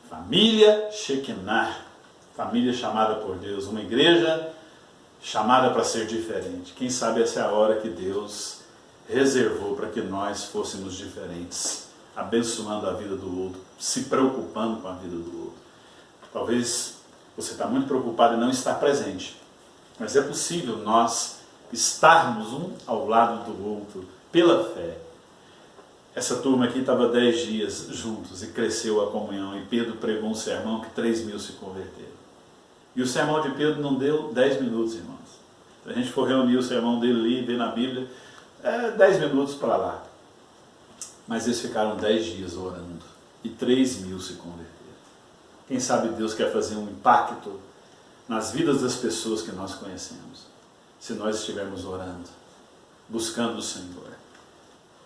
família Shekinah, família chamada por Deus, uma igreja chamada para ser diferente. Quem sabe essa é a hora que Deus reservou para que nós fôssemos diferentes, abençoando a vida do outro, se preocupando com a vida do outro. Talvez você está muito preocupado em não estar presente, mas é possível nós estarmos um ao lado do outro pela fé. Essa turma aqui estava 10 dias juntos e cresceu a comunhão, e Pedro pregou um sermão que 3.000 se converteram. E o sermão de Pedro não deu 10 minutos, irmãos. Se a gente for reunir o sermão dele ali, ver na Bíblia, 10 minutos para lá. Mas eles ficaram 10 dias orando e 3.000 se converteram. Quem sabe Deus quer fazer um impacto nas vidas das pessoas que nós conhecemos, se nós estivermos orando, buscando o Senhor.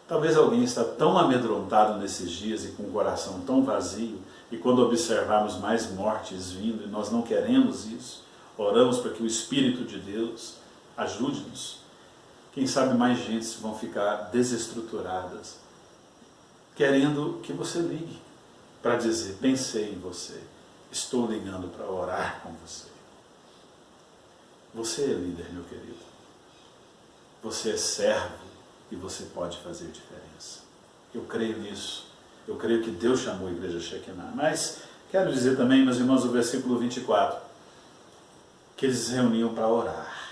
Talvez alguém está tão amedrontado nesses dias e com o coração tão vazio, e quando observarmos mais mortes vindo, e nós não queremos isso, oramos para que o Espírito de Deus ajude-nos. Quem sabe mais gentes vão ficar desestruturadas, querendo que você ligue para dizer: pensei em você, estou ligando para orar com você. Você é líder, meu querido. Você é servo e você pode fazer diferença. Eu creio nisso. Eu creio que Deus chamou a igreja Shekinah. Mas quero dizer também, meus irmãos, o versículo 24, que eles se reuniam para orar.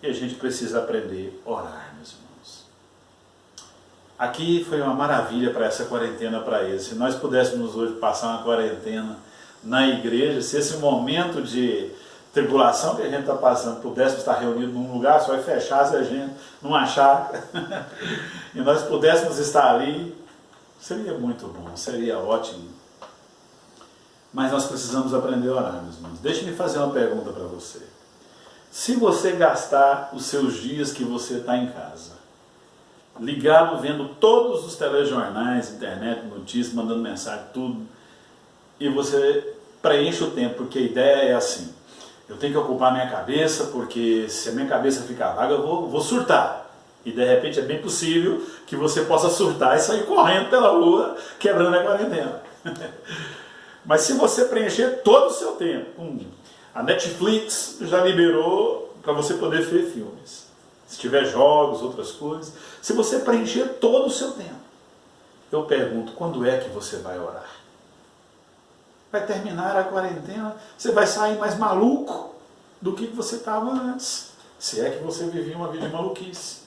E a gente precisa aprender a orar, meus irmãos. Aqui foi uma maravilha para essa quarentena para eles. Se nós pudéssemos hoje passar uma quarentena na igreja, se esse momento de tribulação que a gente está passando pudéssemos estar reunidos num lugar só e fechasse a gente numa chácara e nós pudéssemos estar ali, seria muito bom, seria ótimo. Mas nós precisamos aprender a orar, meus irmãos. Deixe-me fazer uma pergunta para você. Se você gastar os seus dias que você está em casa, ligado, vendo todos os telejornais, internet, notícias, mandando mensagem, tudo, e você preenche o tempo, porque a ideia é assim: eu tenho que ocupar minha cabeça, porque se a minha cabeça ficar vaga, eu vou surtar. E de repente é bem possível que você possa surtar e sair correndo pela rua, quebrando a quarentena. Mas se você preencher todo o seu tempo, a Netflix já liberou para você poder ver filmes. Se tiver jogos, outras coisas. Se você preencher todo o seu tempo, eu pergunto: quando é que você vai orar? Vai terminar a quarentena, você vai sair mais maluco do que você estava antes. Se é que você vivia uma vida de maluquice.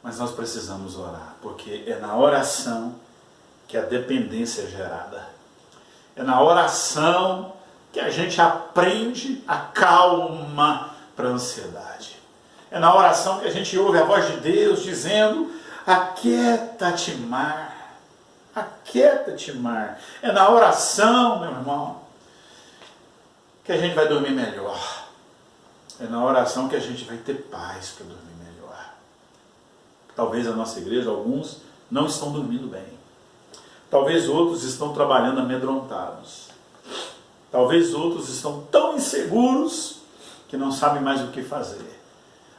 Mas nós precisamos orar, porque é na oração que a dependência é gerada. É na oração que a gente aprende a calma para a ansiedade. É na oração que a gente ouve a voz de Deus dizendo: aquieta-te, mar. Aquieta-te, mar. É na oração, meu irmão, que a gente vai dormir melhor. É na oração que a gente vai ter paz para dormir melhor. Talvez a nossa igreja, alguns, não estão dormindo bem. Talvez outros estão trabalhando amedrontados. Talvez outros estão tão inseguros que não sabem mais o que fazer.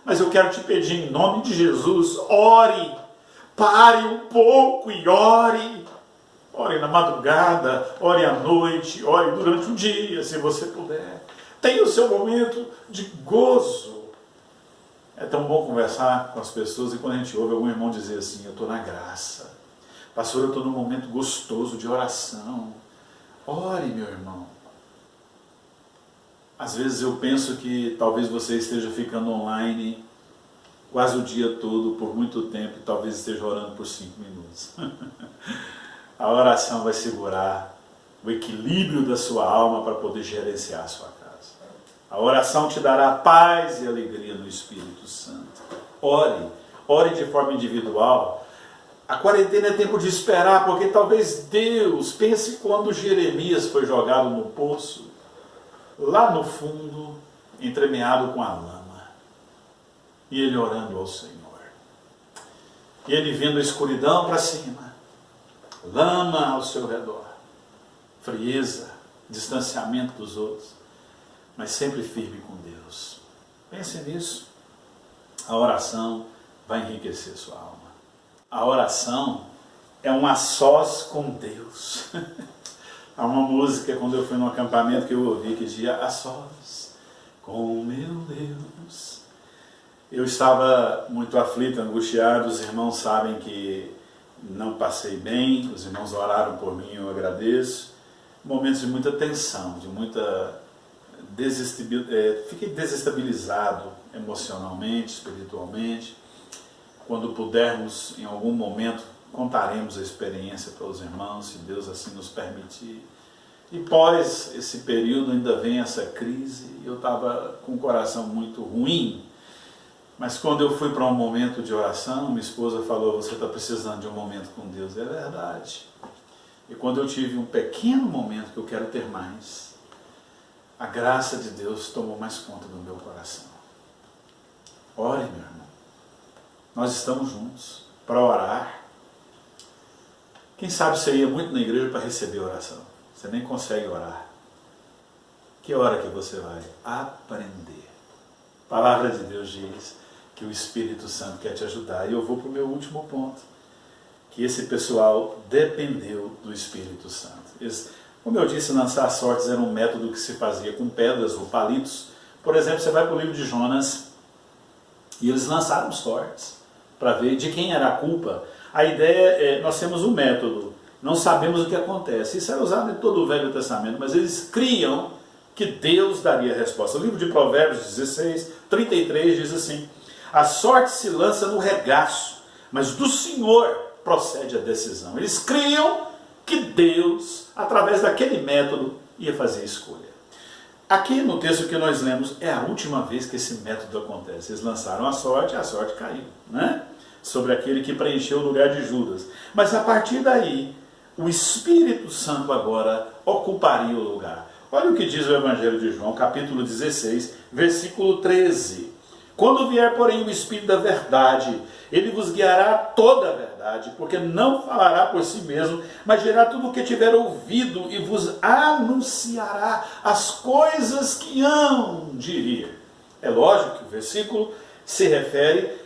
Mas eu quero te pedir, em nome de Jesus, ore. Pare um pouco e ore. Ore na madrugada, ore à noite, ore durante o dia, se você puder. Tenha o seu momento de gozo. É tão bom conversar com as pessoas e quando a gente ouve algum irmão dizer assim: eu estou na graça. Pastor, eu estou num momento gostoso de oração. Ore, meu irmão. Às vezes eu penso que talvez você esteja ficando online quase o dia todo, por muito tempo, e talvez esteja orando por 5 minutos. A oração vai segurar o equilíbrio da sua alma para poder gerenciar a sua casa. A oração te dará paz e alegria no Espírito Santo. Ore, ore de forma individual. A quarentena é tempo de esperar, porque talvez Deus, pense quando Jeremias foi jogado no poço, lá no fundo, entremeado com a lama, e ele orando ao Senhor, e ele vendo a escuridão para cima, lama ao seu redor, frieza, distanciamento dos outros, mas sempre firme com Deus. Pense nisso. A oração vai enriquecer sua alma. A oração é um a sós com Deus. Há uma música, quando eu fui num acampamento, que eu ouvi, que dizia: a sós com meu Deus. Eu estava muito aflito, angustiado. Os irmãos sabem que não passei bem. Os irmãos oraram por mim, eu agradeço. Momentos de muita tensão, de muita fiquei desestabilizado emocionalmente, espiritualmente. Quando pudermos, em algum momento, contaremos a experiência para os irmãos, se Deus assim nos permitir. E pós esse período ainda vem essa crise. Eu estava com o coração muito ruim, mas quando eu fui para um momento de oração, minha esposa falou: você está precisando de um momento com Deus. É verdade. E quando eu tive um pequeno momento, que eu quero ter mais, a graça de Deus tomou mais conta do meu coração. Ore, meu irmão. Nós estamos juntos para orar. Quem sabe você ia muito na igreja para receber oração. Você nem consegue orar. Que hora que você vai aprender? A palavra de Deus diz que o Espírito Santo quer te ajudar. E eu vou para o meu último ponto, que esse pessoal dependeu do Espírito Santo. Como eu disse, lançar sortes era um método que se fazia com pedras ou palitos. Por exemplo, você vai para o livro de Jonas e eles lançaram sortes para ver de quem era a culpa. A ideia é, nós temos um método, não sabemos o que acontece. Isso era usado em todo o Velho Testamento, mas eles criam que Deus daria a resposta. O livro de Provérbios 16, 33 diz assim: a sorte se lança no regaço, mas do Senhor procede a decisão. Eles criam que Deus, através daquele método, ia fazer a escolha. Aqui no texto que nós lemos, é a última vez que esse método acontece. Eles lançaram a sorte caiu, né? Sobre aquele que preencheu o lugar de Judas. Mas a partir daí, o Espírito Santo agora ocuparia o lugar. Olha o que diz o Evangelho de João, capítulo 16, versículo 13. Quando vier, porém, o Espírito da verdade, ele vos guiará a toda a verdade, porque não falará por si mesmo, mas dirá tudo o que tiver ouvido e vos anunciará as coisas que hão de vir. É lógico que o versículo se refere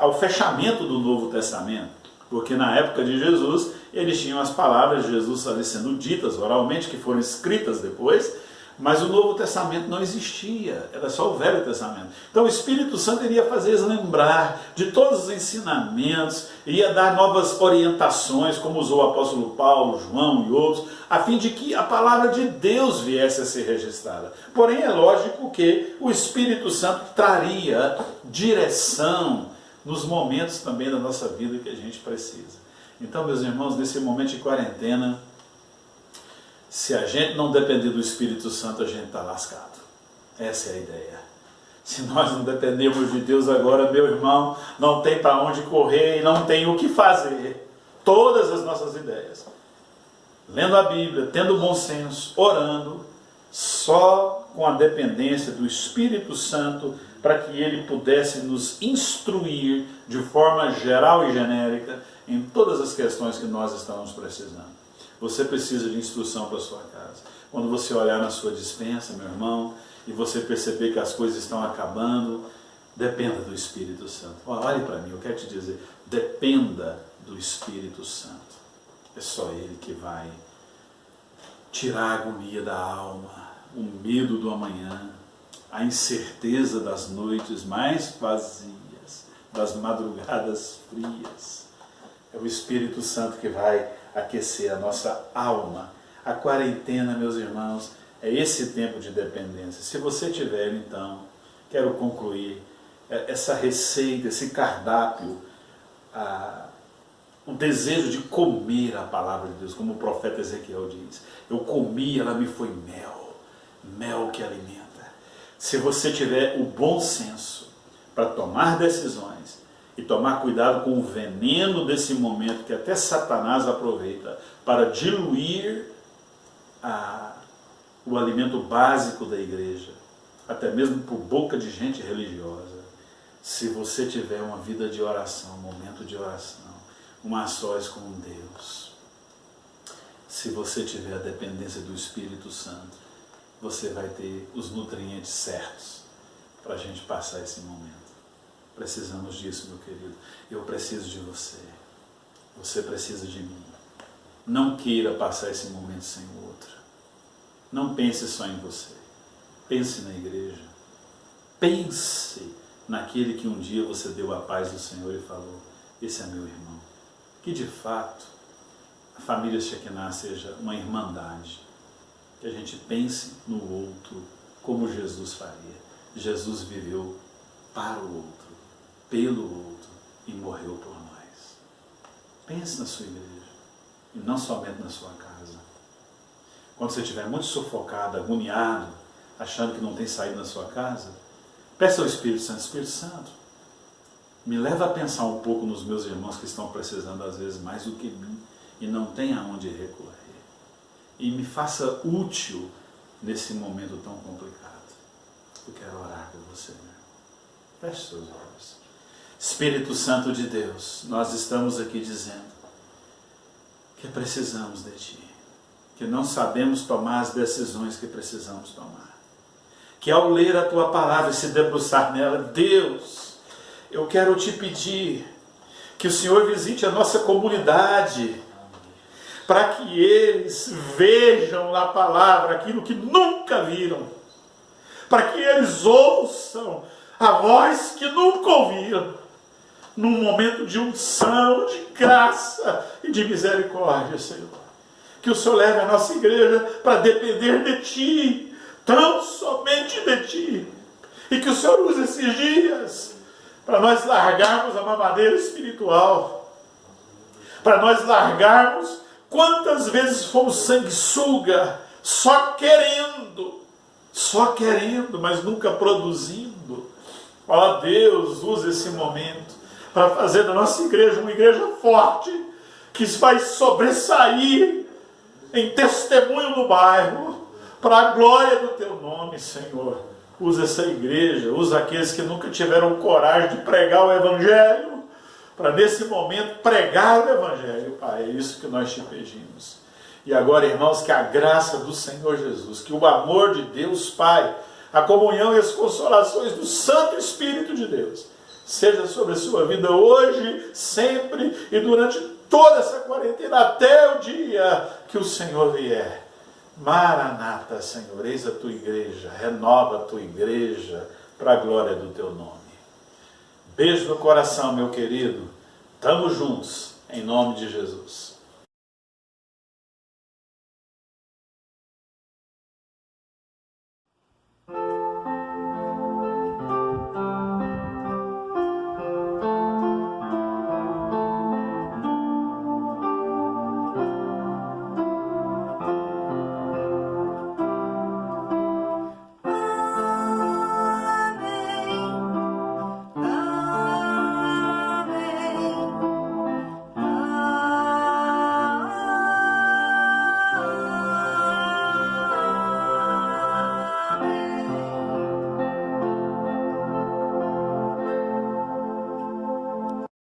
ao fechamento do Novo Testamento, porque na época de Jesus, eles tinham as palavras de Jesus ali sendo ditas oralmente, que foram escritas depois, mas o Novo Testamento não existia, era só o Velho Testamento. Então o Espírito Santo iria fazer eles lembrar de todos os ensinamentos, iria dar novas orientações, como usou o apóstolo Paulo, João e outros, a fim de que a palavra de Deus viesse a ser registrada. Porém é lógico que o Espírito Santo traria direção nos momentos também da nossa vida que a gente precisa. Então, meus irmãos, nesse momento de quarentena, se a gente não depender do Espírito Santo, a gente está lascado. Essa é a ideia. Se nós não dependemos de Deus agora, meu irmão, não tem para onde correr e não tem o que fazer. Todas as nossas ideias. Lendo a Bíblia, tendo bom senso, orando, só com a dependência do Espírito Santo, para que ele pudesse nos instruir de forma geral e genérica em todas as questões que nós estamos precisando. Você precisa de instrução para a sua casa. Quando você olhar na sua despensa, meu irmão, e você perceber que as coisas estão acabando, dependa do Espírito Santo. Olhe para mim, eu quero te dizer, dependa do Espírito Santo. É só Ele que vai tirar a agonia da alma, o medo do amanhã, a incerteza das noites mais vazias, das madrugadas frias. É o Espírito Santo que vai aquecer a nossa alma. A quarentena, meus irmãos, é esse tempo de dependência. Se você tiver, então, quero concluir essa receita, esse cardápio, o desejo de comer a palavra de Deus, como o profeta Ezequiel diz. Eu comi, ela me foi mel, mel que alimenta. Se você tiver o bom senso para tomar decisões e tomar cuidado com o veneno desse momento que até Satanás aproveita para diluir o alimento básico da igreja, até mesmo por boca de gente religiosa. Se você tiver uma vida de oração, um momento de oração, a sós com Deus, se você tiver a dependência do Espírito Santo, você vai ter os nutrientes certos para a gente passar esse momento. Precisamos disso, meu querido. Eu preciso de você. Você precisa de mim. Não queira passar esse momento sem o outro. Não pense só em você. Pense na igreja. Pense naquele que um dia você deu a paz do Senhor e falou: esse é meu irmão. Que de fato a família Shekinah seja uma irmandade. Que a gente pense no outro como Jesus faria. Jesus viveu para o outro, pelo outro e morreu por nós. Pense na sua igreja e não somente na sua casa. Quando você estiver muito sufocado, agoniado, achando que não tem saída na sua casa, peça ao Espírito Santo: Espírito Santo, me leva a pensar um pouco nos meus irmãos que estão precisando às vezes mais do que mim e não tem aonde recorrer. E me faça útil nesse momento tão complicado. Eu quero orar por você, meu irmão. Feche seus olhos. Espírito Santo de Deus, nós estamos aqui dizendo que precisamos de Ti, que não sabemos tomar as decisões que precisamos tomar, que ao ler a Tua palavra e se debruçar nela, Deus, eu quero Te pedir Que o Senhor visite a nossa comunidade, para que eles vejam na palavra aquilo que nunca viram, para que eles ouçam a voz que nunca ouviram, num momento de unção, de graça e de misericórdia, Senhor. Que o Senhor leve a nossa igreja para depender de Ti, tão somente de Ti, e que o Senhor use esses dias para nós largarmos a mamadeira espiritual, para nós largarmos quantas vezes fomos sanguessuga, só querendo, mas nunca produzindo. Ó Deus, use esse momento para fazer da nossa igreja uma igreja forte, que vai sobressair em testemunho no bairro, para a glória do Teu nome, Senhor. Usa essa igreja, usa aqueles que nunca tiveram coragem de pregar o Evangelho, para nesse momento pregar o Evangelho, Pai. É isso que nós te pedimos. E agora, irmãos, que a graça do Senhor Jesus, que o amor de Deus Pai, a comunhão e as consolações do Santo Espírito de Deus, seja sobre a sua vida hoje, sempre e durante toda essa quarentena, até o dia que o Senhor vier. Maranata, Senhor, eis a Tua igreja, renova a Tua igreja para a glória do Teu nome. Beijo no coração, meu querido. Tamo juntos, em nome de Jesus.